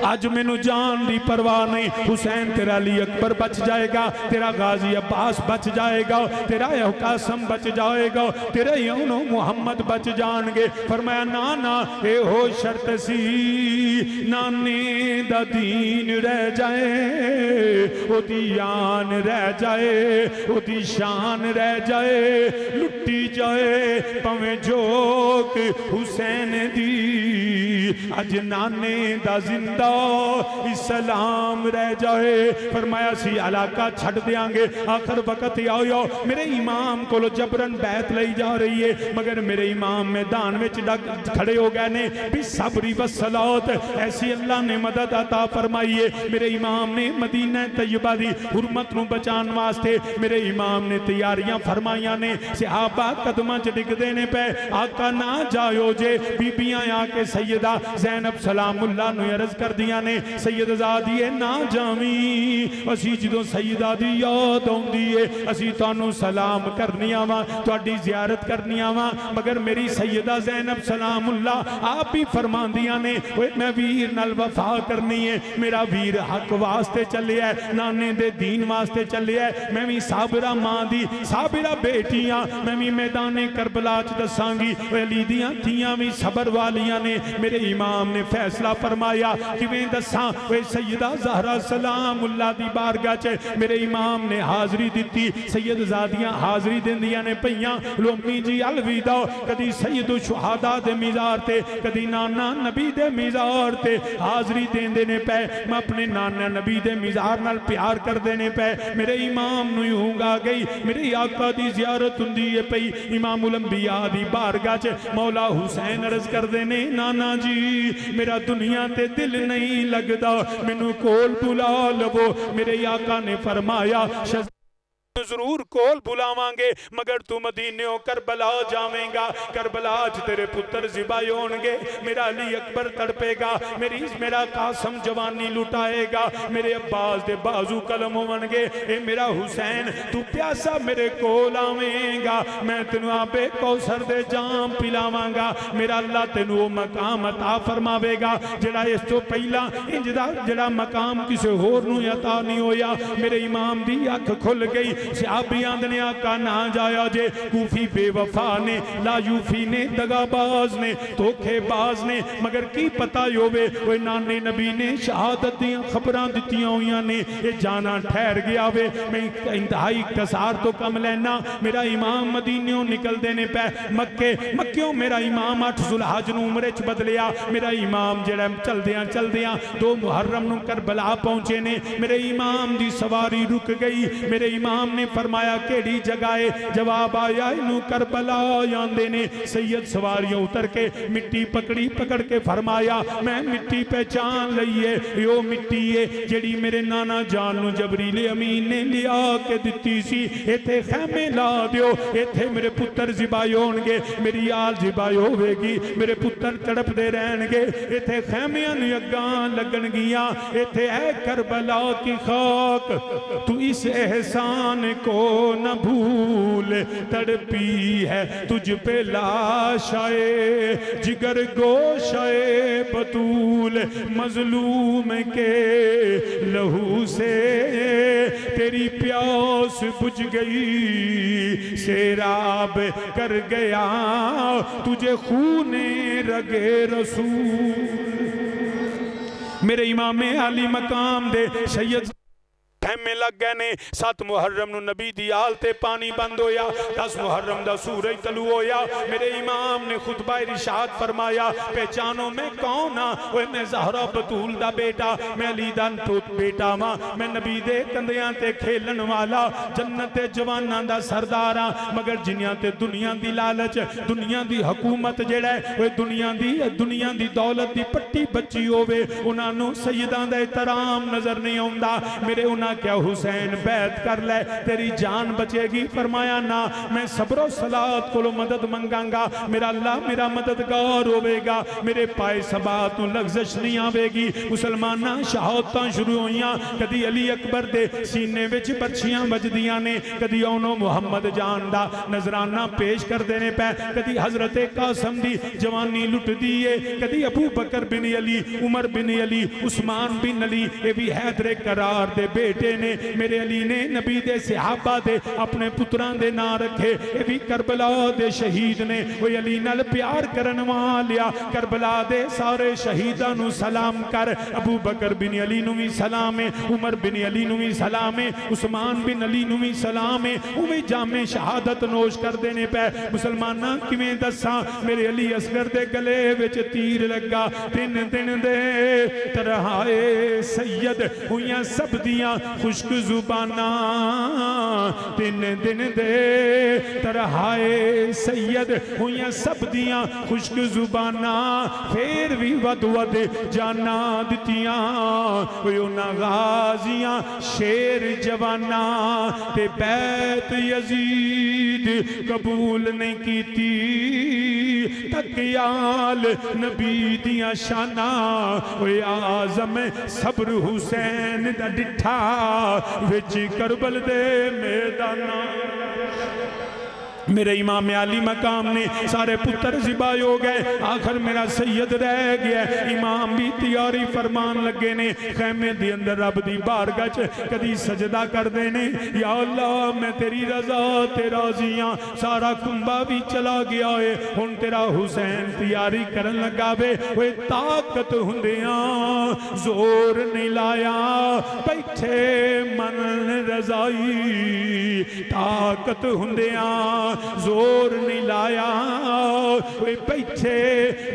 S1: आज मैनू जान की परवाह नहीं, हुसैन तेरा अली अकबर बच जाएगा, तेरा गाजी अब्बास बच जाएगा, तेरा कासम बच जाएगा, तेरे यूनो मुहम्मद बच जाएंगे। फरमाया ना ना ए हो शर्त सी, नाने दा दीन रह जाए, ओदी यान रह जाए, ओदी शान रह जाए, लुटी जाए पवें जोक हुसैन दी, अज नाने दा जिंदा इस्लाम रह जाए। फरमाया सी इलाका छड़ देंगे, आखिर वक्त आओ। मेरे इमाम को जबरन बैत ली जा रही है, मगर मेरे इमाम मैदान में खड़े हो गए ने। बिस्सब्रि वस्सलात, ऐसी अल्लाह ने मदद अता फरमाई है। मेरे इमाम ने मदीना तैयबा दी हुरमत नूं बचाने वास्ते मेरे इमाम ने तैयारियां फरमाइयां ने। सहाबा कदमां च डिगदे ने पे, आका ना जाओ जे। बीबियां आके सैयदा ज़ैनब सलामुल्लाह नूं अर्ज कर दिया ने, सैयदजादी ना जावी, असी जो सैयदा दी याद आउंदी है असी तुहानू सलाम करनिया वा, तुहाडी ज़ियारत करनिया वा, मगर मेरी सैयदा ज़ैनब सलामुल्लाह आप भी फरमांदियां ने ओए मैं वीर नाल वफा करनी है, मेरा वीर हक वास्ते चलिया है, नाने दे दीन वास्ते चलिया है। मैं भी साबिरा मां दी साबिरा बेटी हां, मैं भी मैदाने करबला च दसांगी अली दियां थियां भी सबर वालियां ने। मेरे इमाम ने फैसला फरमाया किवें दसां, वे सैयदा ज़हरा सलामुल्लाह दी बारगाह च मेरे इमाम ने हाज़री दी। सैयदजादियां हाज़री देंदियां ने पईयां, लोमी जी अलविदा। कदी सैयदो शुहादा दे मिज़ार ते, कदी नाना नबी दे मिज़ार ते हाज़री देंदे ने पे। मैं अपने नाना नबी दे मिज़ार नाल प्यार कर देने पे। मेरे इमाम नूं ऊँग आ गई, मेरे आका दी ज़ियारत हुंदी है पई। इमामुल अंबिया दी बारगाह च मौला हुसैन अर्ज कर देने, नाना जी मेरा दुनिया ते दिल नहीं लगता, मैनू कोल बुला लवो। मेरे आका ने फरमाया जरूर कोल बुलावांगे, मगर तू मदीने करबला जावेंगा, करबला च तेरे पुत्र ज़िबाई होणगे, मेरा अली अकबर तड़पेगा, मेरा कासम जवानी लुटाएगा, मेरे अब्बास दे बाजू कलम होवणगे। ए मेरा हुसैन तू प्यासा मेरे कोल आवेंगा, मैं तेनू आबे कौसर दे जाम पिलावांगा, मेरा अल्लाह तेनू वो मकाम अता फरमावेगा जेड़ा इस तो पहला इंज दा जेड़ा मकाम किसी होर नूं अता नहीं होया। मेरे इमाम दी अख खुल गई, सहाबी आंदे ने आका ना जाया जे, कूफी बेवफा ने, लायूफी ने, दगाबाज ने, धोखेबाज ने, मगर की पता होवे वो नाने नबी ने शहादत दी खबरां दित्तियां हुई ने, ये जाना ठहर गया वे। मैं इंतहाई इख्तिसार तो कम लेना, मेरा इमाम मदीनियों निकलते ने पै मक्के, मक्कियों मेरा इमाम 8 जुलहज नूं उमरे च बदलिया। मेरा इमाम जेड़ा चलदियां चलदियां 2 मुहर्रम नूं करबला पहुंचे ने, मेरे इमाम दी सवारी रुक गई। मेरे इमाम ने फरमाया केड़ी जगह है, जवाब आया इनू करबला आंदे ने। सैयद सवारियों उतर के मिट्टी पकड़ी, पकड़ के फरमाया मैं मिट्टी पहचान लईए, यो मिट्टी है जेड़ी मेरे नाना जान नूं जबरील अमीन ने लिया के दित्ती सी। इत्थे खैमे ला दियो, इत्थे मेरे पुत्र जिबाई होणगे, मेरी आल जिबाई होवेगी, मेरे पुत्र तड़पदे रहणगे, इत्थे खैमियां नूं अग्गां लगणगियां, इत्थे है करबला की खाक। तू इस एहसान को न भूल, तड़पी है तुझ पे लाशाए जिगर गोशाए बतूल, मजलूम के लहू से तेरी प्यास बुझ गई, सेराब कर गया तुझे खूने रगे रसूल। मेरे इमामे आली मकाम दे सैयद खैमे लग गए ने। 7 मुहर्रम नूं नबी दी आल ते पानी बंद होया, 10 मुहर्रम दा सूरज तलू होया। मेरे इमाम ने खुतबा इरशाद फरमाया पहचानो मैं कौन हाँ, ओए मैं ज़हरा बतूल दा बेटा, मैं अली दा बेटा वां, मैं नबी दे कंधियां ते खेलन वाला, जन्नत दे जवानां दा सरदार हां। मगर जिन्हां ते दुनिया दी लालच, दुनिया दी हुकूमत जेड़ा है ओए दुनिया दी दौलत दी पट्टी बची होवे, उन्हां नूं सैयदां दा एहतराम नजर नहीं आउंदा। मेरे उन्हां क्या हुसैन बैत कर ले तेरी जान बचेगी, फरमाया ना मैं सब्रो सलात को मदद मंगांगा, मेरा अल्लाह मेरा मददगार होवेगा, मेरे पाए सबा तू लग्जश नहीं आवेगी। मुसलमाना शहादतां शुरू होईयां, कदी अली अकबर दे सीने विच बर्छियां बजदियां ने, कदी ओनो मुहम्मद जान दा नजराना पेश करदे ने पै, कदी हजरत कासम दी जवानी लुटदी है, कदी अबू बकर बिन अली, उमर बिन अली, उस्मान बिन अली, ये भी हैदर करार दे बेटे ने। मेरे अली ने नबी दे सहाबा दे अपने पुत्रां दे नां रखे, ये भी करबला दे शहीद ने। वो अली नाल प्यार करन वालिया, करबला दे सारे शहीदां नूं सलाम कर। अबू बकर बिन अली नूं भी सलाम है, उमर बिन अली नूं भी सलाम है, उस्मान बिन अली नूं भी सलाम है। उवें जामे शहादत नोश करदे ने पै। मुसलमाना किवें दसां मेरे अली असगर दे गले विच तीर लगा, 3 दिन दे तरहाए सैयद हुईयां सब दियां खुश्क जुबाना, 3 दिन दे तरहाए सैयद हुईयां सब दियां खुश्क जुबाना, फिर भी वद वद जाना दितियां उन्हां गाजियां शेर जवाना, ते बैत यजीद कबूल नहीं कीती, तकियाल नबी दियां शाना, आज़म सब्र हुसैन दा डिठा विच करबल दे मैदाना। मेरे इमाम आली मकाम ने सारे पुत्र ज़िबाई हो गए, आखिर मेरा सैयद रह गया। इमाम भी तैयारी फरमान लगे ने, खैमे दे अंदर रब दी बारगाह च कदी सजदा करदे ने, या अल्लाह मैं तेरी रजा ते राज़ी हां। सारा कुंबा भी चला गया है, हुण तेरा हुसैन तैयारी करन लगा वे। ओए ताकत हुंदियां जोर नहीं लाया, बैठे मन रजाई, ताकत हुंदियां जोर नहीं लाया, वे बैठे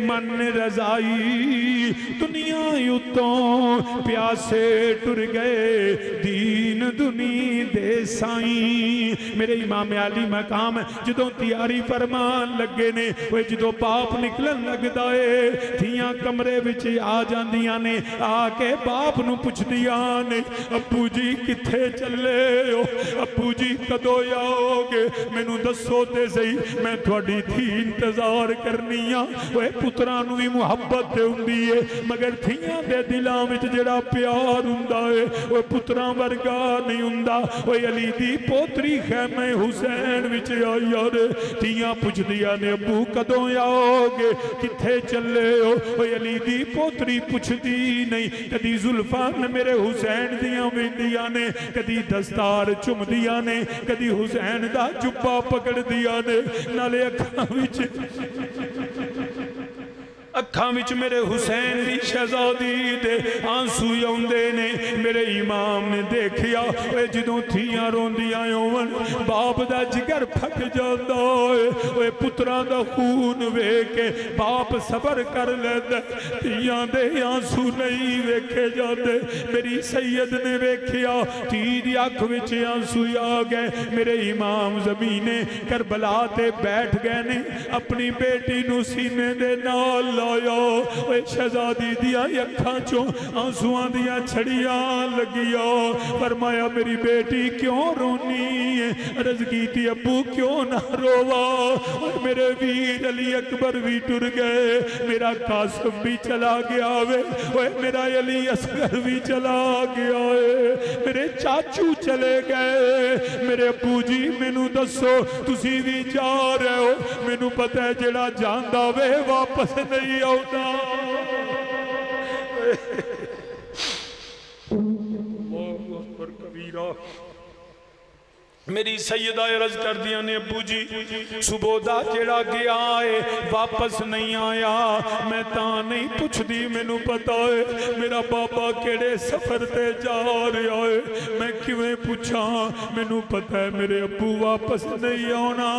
S1: मन रजाई, दुनिया उतों प्यासे टुर गए, दीन दुनी दे साई। मेरे इमाम आली मकाम जदों तैयारी फरमान लगे ने, वे जदों बाप निकलन लगदा है, थियां कमरे विच आ जांदियां ने, आके बाप नूं पुछदियां ने, अब्बू जी किथे चले हो, अब्बू जी कदों आओगे, मैनू दसो ते सही, मैं थोड़ी थी इंतजार करनी आ। वे पुत्रां नूं भी मुहब्बत हुंदी है, मगर थियां दे दिलां विच जिहड़ा प्यार हुंदा है वो पुत्रां वर्गा नहीं हुंदा। ओए अली दी पोतरी खैमे हुसैन विच आई यार तियां पुछदियां ने अबू कदों आओगे किथे चले हो। ओए अली दी पोतरी पुछदी नहीं, कदी जुल्फां मेरे हुसैन दियां वेंदियां ने, कदी दस्तार चुमदियां ने, कदी हुसैन दा जुब्बा पकड़दियां ने, नाले अखां विच मेरे हुसैन दी शहजादी दे आंसू आउंदे ने। मेरे इमाम ने देखिया जदों थियां रोंदियां होवन बाप दा जिगर फट जांदा है। पुत्रां दा खून वेख के बाप सबर कर लैंदा, थियां दे आंसू नहीं वेखे जाते। मेरी सैयद ने वेखिया धी दी अख विच आंसू आ गए। मेरे इमाम ज़मीने करबला ते बैठ गए ने, अपनी बेटी नू सीने दे नाल लाया। शहजादी दिया अखां चों आंसुआं दियां छड़ियां लगिया। फरमाया मेरी बेटी क्यों रोनी है? अर्ज की अबू क्यों ना रोवा? मेरे वीर अली अकबर भी टुर गए, मेरा कासिम भी चला गया वे, मेरा अली असगर भी चला गया है, मेरे चाचू चले गए। मेरे अबू जी मैनू दसो तुसी भी जा रहे हो? मैनू पता है जेड़ा जांदा वे वापस नहीं आता। मेरी सैयदा अर्ज कर दिया ने अबू जी सुबोदा जेड़ा गया है वापस नहीं आया। मैं ता नहीं पुछदी, मैनू पता है मेरा बाबा केड़े सफर ते जा रहा है, मैं किवें पुछां? मैनू पता है मेरे अबू वापस नहीं आना,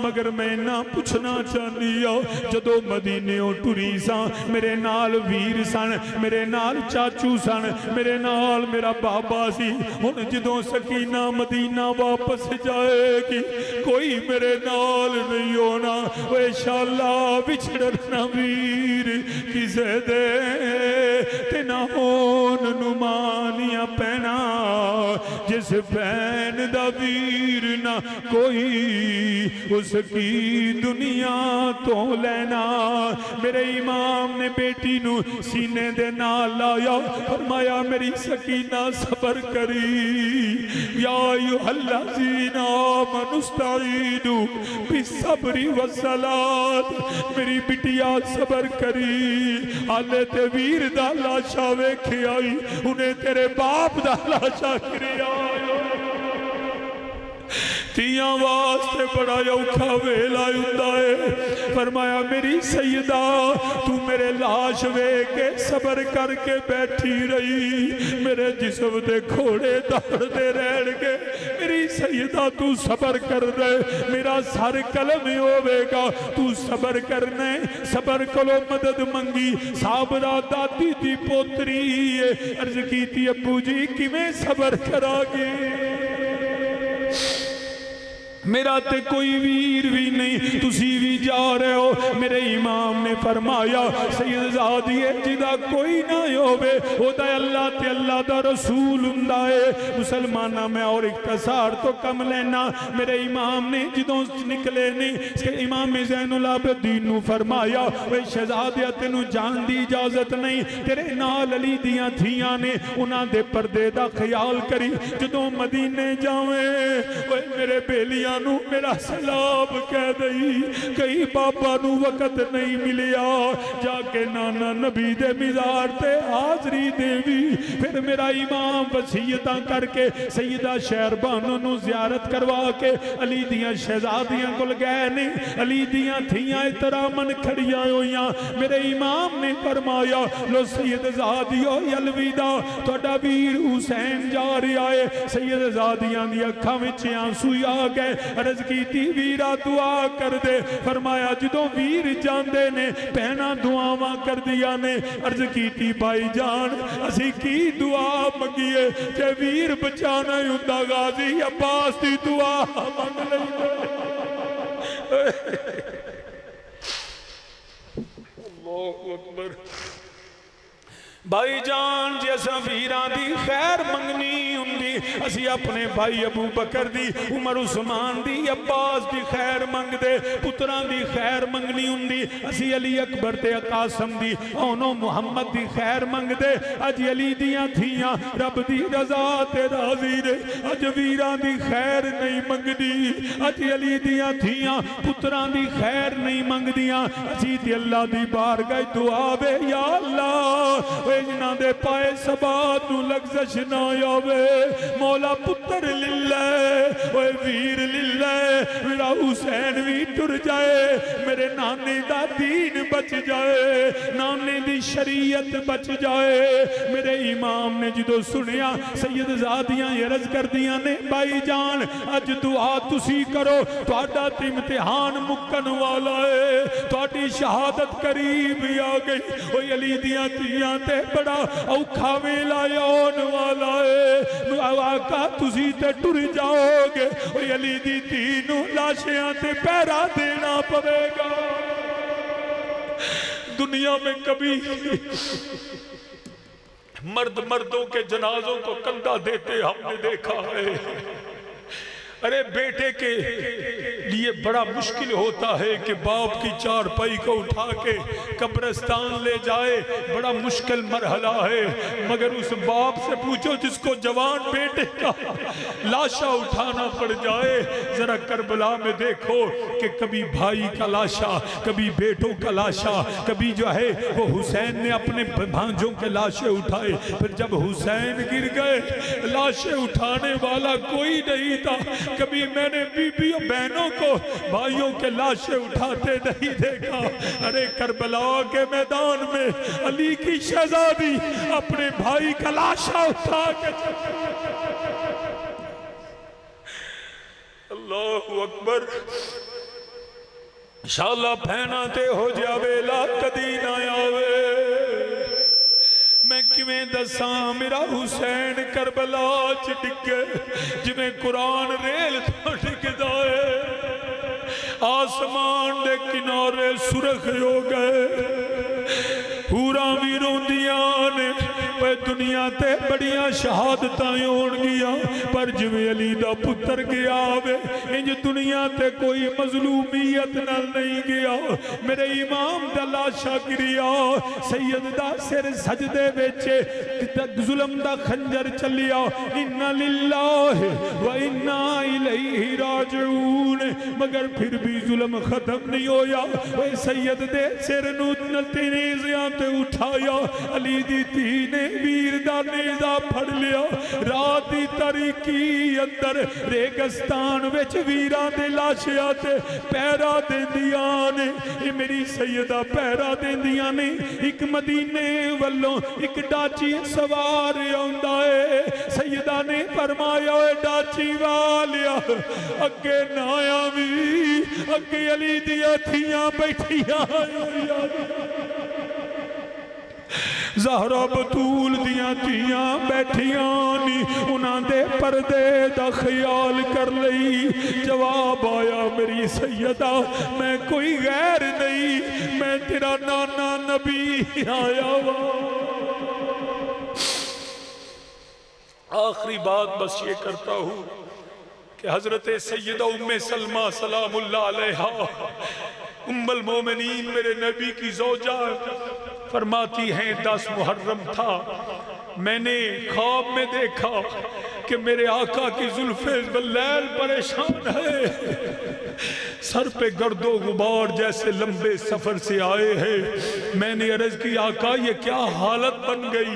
S1: मगर मैं ना पूछना चाहनी आ। जदों मदीनेओं टुरी सा मेरे नाल वीर सन, मेरे नाल चाचू सन, मेरे नाल मेरा बाबा सी। हुण जदों सकीना मदीना वापस जाएगी कोई मेरे नाल नहीं होना। वे शाला विछड़ना वीर किसे दे ते ना होन नुमानियां पैना, जिस बैन दा वीर ना कोई उसकी दुनिया तो लेना। मेरे इमाम ने बेटी नू सीने दे नाल लाया, फरमाया मेरी सकीना सबर करी या अल्लाह जीना मनुस्ताईदु बिसब्री वसलात। मेरी बिटिया सबर करी, हाले ते वीर दा लाशा वेखे आई, उन्हें तेरे बाप दा लाशा गिरिया। तियां वास्ते बड़ा औखा वेला हुंदा है। फरमाया मेरी सैयदा तू मेरे लाश वेख के सबर करके बैठी रही, मेरे जिस्म दे घोड़े दौड़ते रहन के। मेरी सैयदा तू सबर कर रहे, मेरा सर कलम होवेगा, तू सबर करना। सबर कोलो मदद मंगी, साबरा दादी दी पोतरी है। अर्ज की अबू जी किवें सबर करागी? मेरा ते कोई वीर भी नहीं, तुसी भी जा रहे हो। मेरे इमाम ने फरमाया सैयदजादी जिदा कोई ना होवे ओदा अल्लाह ते अल्लाह दा रसूल हुंदा है। मुसलमाना मैं और इख्तिसार तो कम लेना। मेरे इमाम ने जदों निकले ने इमाम ज़ैनुल आबिदीन नू फरमाया वे शहजादिया तेनू जान दी इजाजत नहीं, तेरे नाल अली दियां थियां ने, उन्हां दे पर्दे दा ख्याल करी। जदों मदीने जावे ओए मेरे बेलियां मेरा सलाम कह दई, कई बाबा नू वक़्त नहीं मिलिया जाके नाना नबी दे मिज़ार ते हाजरी देवी। फिर मेरा इमाम वसीयतां करके सैयदा शहरबानो नू ज़ियारत करवा के अली दियां शहजादियां कोल गए ने। अली दियां थियां इतरामन खड़ियां होइयां। मेरे इमाम ने फरमाया लो सैयदजादियो अलविदा, तुहाडा वीर हुसैन जा रहा है। सैयदजादियां दी अखां विच आंसू आ गए। अर्ज की वीरा दुआ कर दे। फरमाया जदों वीर जांदे ने भैना दुआवां कर दिया ने। अर्ज की भाई जान असी की दुआ मंगीए, जे वीर बचाना ही हुंदा गाजी अब्बास दी दुआ मंग लईए। अल्लाहु अकबर। भाई जान जे असां वीरां दी खैर मंगनी हुंदी असी अपने भाई अबू बकर दी, उमर उस्मान दी, अब्बास दी खैर मंगदे, पुत्रां दी खैर मंगनी हुंदी। असी अली अकबर ते कासम दी, ओनो मुहम्मद दी खैर मंगदे। अज अली दियां धीयां रब दी रजा ते राजी ने, अज वीरां दी खैर नहीं मंगदी। अज अली दियां धीयां पुत्रां दी खैर नहीं मंगदियां। असी ते अल्लाह दी बारगाह दुआ वे, या अल्लाह इन्हां दे पाए सबात नूं लग़ज़श ना आवे। मौला पुत्र लिल्ला, ओए वीर लिल्ला, मेरा हुसैन भी टुर जाए, मेरे नाने दा दीन बच जाए, नाने दी शरीयत बच जाए। मेरे इमाम ने जो सुनिया सैयद ज़ादियां अर्ज कर दियां ने, भाई जान अज दुआ तुसी करो, तुहाडा ते इम्तिहान मुक्कन वाला है, तुहाडी शहादत करीब आ गई। ओ अली दियां धीयां ते बड़ा औखा वेला आउण वाला है, आका तुसी ते टुर जाओगे। ओ अली दी धी नूं लाशियां ते पहरा देना पवेगा। दुनिया में कभी मर्द मर्दों के जनाजों को कंधा देते हमने देखा है। अरे बेटे के लिए बड़ा मुश्किल होता है कि बाप की चारपाई को उठा के कब्रिस्तान ले जाए, बड़ा मुश्किल मरहला है। मगर उस बाप से पूछो जिसको जवान बेटे का लाशा उठाना पड़ जाए, जरा करबला में देखो कि कभी भाई का लाशा, कभी बेटों का लाशा, कभी जो है वो हुसैन ने अपने भांजों के लाशे उठाए। फिर जब हुसैन गिर गए, लाशे उठाने वाला कोई नहीं था। कभी मैंने बीबियों बहनों को भाइयों के लाशें उठाते नहीं देखा। अरे करबला के मैदान में अली की शहजादी अपने भाई का लाशा उठा के, अल्लाहु अकबर। शाला फैना ते हो जावे ला कदी ना आवे। मैं किवें दसा मेरा हुसैन करबला च डिगे जिवें कुरान रेल तो डिगदा है। आसमान दे किनारे सुरख हो गए, हूरां भी रोंदियां ने। दुनिया ते बड़ियां शहादतां होणगियां, पर जिवें अली दा पुत्र गया वे इंज दुनिया ते कोई मजलूमियत नाल नहीं गया। मेरे इमाम दा लाशा गिरिया, सैयद दा सिर सजदे विच जुल्म दा खंजर चलिया। इन्ना लिल्लाहि व इन्ना इलैहि राजिऊन। मगर फिर भी जुल्म खत्म नहीं होया। ओए सैयद दे सिर नूं नेज़ियां ते उठाया। अली दी धी ने वीर दा नेज़ा फड़ लिया। रात दी तारीकी अंदर रेगिस्तान विच वीरां दे लाशियां ते पहरा देंदियां ने। ये मेरी सैयदा पहरा देंदियां ने। एक मदीने वल्लों एक डाची सवार आउंदा है। सैयदा ने फरमाया ओए डाची वालिया अगे ना आवी, अगे अली दियां धीयां बैठियां ज़हरा बतूल दियां धीयां बैठियां नी, उन्हां दे पर्दे दा ख्याल कर लई। जवाब आया मेरी सैयदा मैं कोई गैर नहीं, मैं तेरा नाना नबी आया वा। आखिरी बात बस ये करता हूँ कि हजरत सैयदा उम्मे सलमा सलामुल्लाह अलैहा उम्मुल मोमिनीन मेरे नबी की ज़ौजा फरमाती हैं 10 मुहर्रम था, मैंने ख्वाब में देखा कि मेरे आका की जुल्फे वल्लैल परेशान है, सर पे गर्दो गुबार जैसे लंबे सफर से आए हैं। मैंने अर्ज की आका ये क्या हालत बन गई,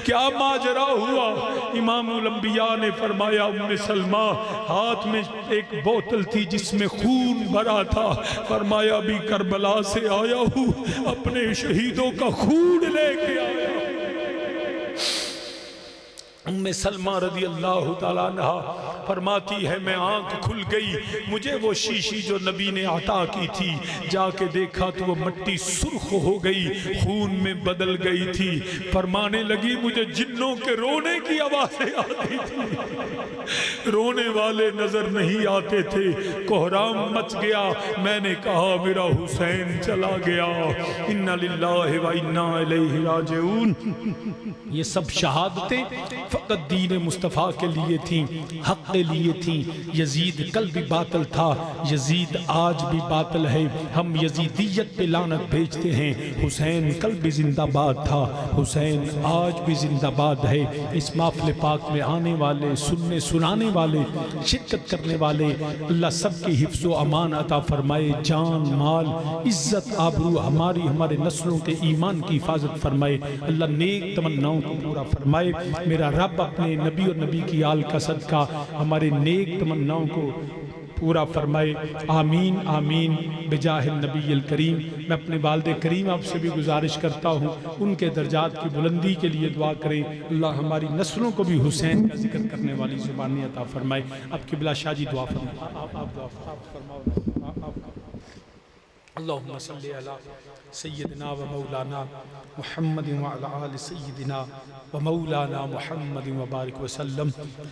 S1: क्या माजरा हुआ? इमामुल अंबिया ने फरमाया उम्मे सलमा हाथ में एक बोतल थी जिसमें खून भरा था। फरमाया भी करबला से आया हूँ, अपने शहीदों का खून लेके आया। उम्मे सलमा रदी अल्लाह ताला अन्हा फरमाती है मैं आंख खुल गई, मुझे वो शीशी जो नबी ने अता की थी जाके देखा तो वो मट्टी सुर्ख हो गई, खून में बदल गई थी। फरमाने लगी मुझे जिन्नों के रोने की आवाज़ें आती थी, रोने वाले नजर नहीं आते थे। कोहराम मच गया। मैंने कहा मेरा हुसैन चला गया। इन्ना लिल्लाहि व इन्ना इलैहि राजिऊन। ये सब शहादतें फकत फ़कत दीन मुस्तफ़ा के लिए थी, हक़ के लिए थी। यजीद कल भी बातिल था, यजीद आज भी बातिल है। हम यजीदियत पे लानत भेजते हैं। हुसैन कल भी जिंदाबाद था, हुसैन आज भी जिंदाबाद है। इस महफ़िल पाक में आने वाले, सुनने सुनाने वाले, शिरकत करने वाले, अल्लाह सबकी हिफ्ज़ व अमान अता फरमाए। जान माल इज़्ज़त आबरू हमारी हमारे नस्लों के ईमान की हिफाजत फरमाए। अल्लाह नेक तमन्नाओं को पूरा फरमाए। मेरा रब अपने नबी और नबी की आल का सदका हमारे नेक तमन्नाओं को पूरा फरमाए। आमीन आमीन बिजाहिल नबील करीम। मैं अपने वालिद करीम आपसे भी गुजारिश करता हूँ, उनके दर्जात की बुलंदी के लिए दुआ करें। अल्लाह हमारी नस्लों को भी हुसैन का जिक्र करने वाली ज़ुबानी अता फरमाए। अब क़िबला शाह जी दुआ फरमाओ। अल्लाहुम्मा सल्ली अला सय्यिदिना व मौलाना मुहम्मद व अला आलि सय्यिदिना व मौलाना मुहम्मद व बारिक व सल्लम।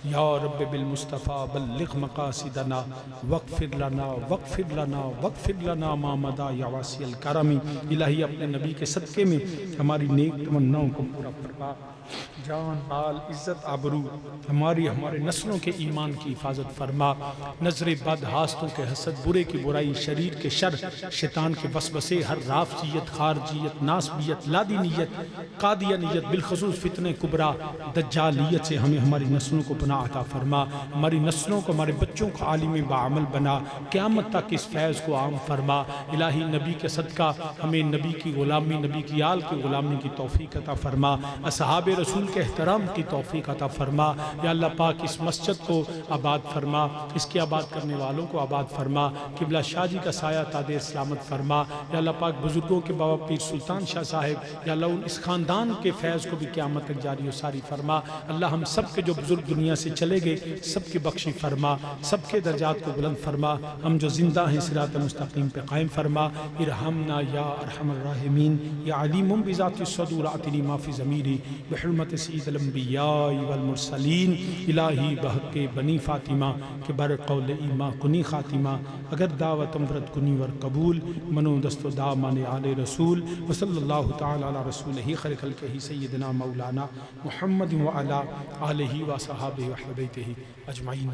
S1: या रब्बि बिल मुस्तफ़ा बल्लिग़ मक़ासिदना वग़फ़िर लना वग़फ़िर लना वग़फ़िर लना मा मदा या वासिअल करमी। इलाही अपने नबी के सदक़े में हमारी नेक तमन्नाओं को पूरा फरमा। जान माल इज़्ज़त आबरू हमारी हमारे नस्लों के ईमान की हिफाजत फरमा। नज़र बद, हासतों के हसद, बुरे की बुराई, शरीर के शर, शैतान के वसवसे, हर राफजियत, खारजियत, नासबियत, लादीनियत, कादियानियत, बिलखसूस फितने कुबरा, दज्जालियत से हमें हमारी नस्लों को पनाह अता फरमा। हमारी नस्लों को, हमारे बच्चों को आलिम बाअमल बना। क़यामत तक इस फैज़ को आम फरमा। इलाही नबी के सदका हमें नबी की ग़ुलामी, नबी की आल की ग़ुलामी की तौफ़ीक़ अता फरमा। असहाब रसूल के एहतराम की तौफ़ीक़ अता फरमा। या अल्लाह पाक इस मस्जिद को आबाद फरमा, इसके आबाद करने वालों को आबाद फरमा। क़िबला शाह जी का साया तादे सलामत फरमा। या अल्लाह पाक बुज़ुर्गों के बाबा पीर सुल्तान शाह साहिब, या अल्लाह उन इस ख़ानदान के फैज़ को भी क़यामत तक जारी व सारी फरमा। अल्लाह हम सब के जो बुज़ुर्ग दुनिया से चले गए सबकी बख्शी फरमा, सबके दर्जात को बुलंद फरमा। हम जो ज़िंदा हैं सिरात मुस्तक़ीम पे क़ायम फरमा। इरहमना या अरहमर राहिमीन या अलीमुम बिज़ातिस सदूर आतिनी माफ़ी ज़मीरी बिहुर्मत सय्यिदिल अंबिया वल मुरसलीन। इलाही बहक़ बनी फ़ातिमा के बर क़ौल ईमा कुनी ख़ातिमा। अगर दावत अमरत कुनी वर कबूल मनो दस्तो दामान आले रसूल व सल्लल्लाहु तआला अला रसूलिही खैर खल्क़िही सय्यिदिना मौलाना मुहम्मद व अला आलिही व सहाबिही व अहल बैतिही अजमईन।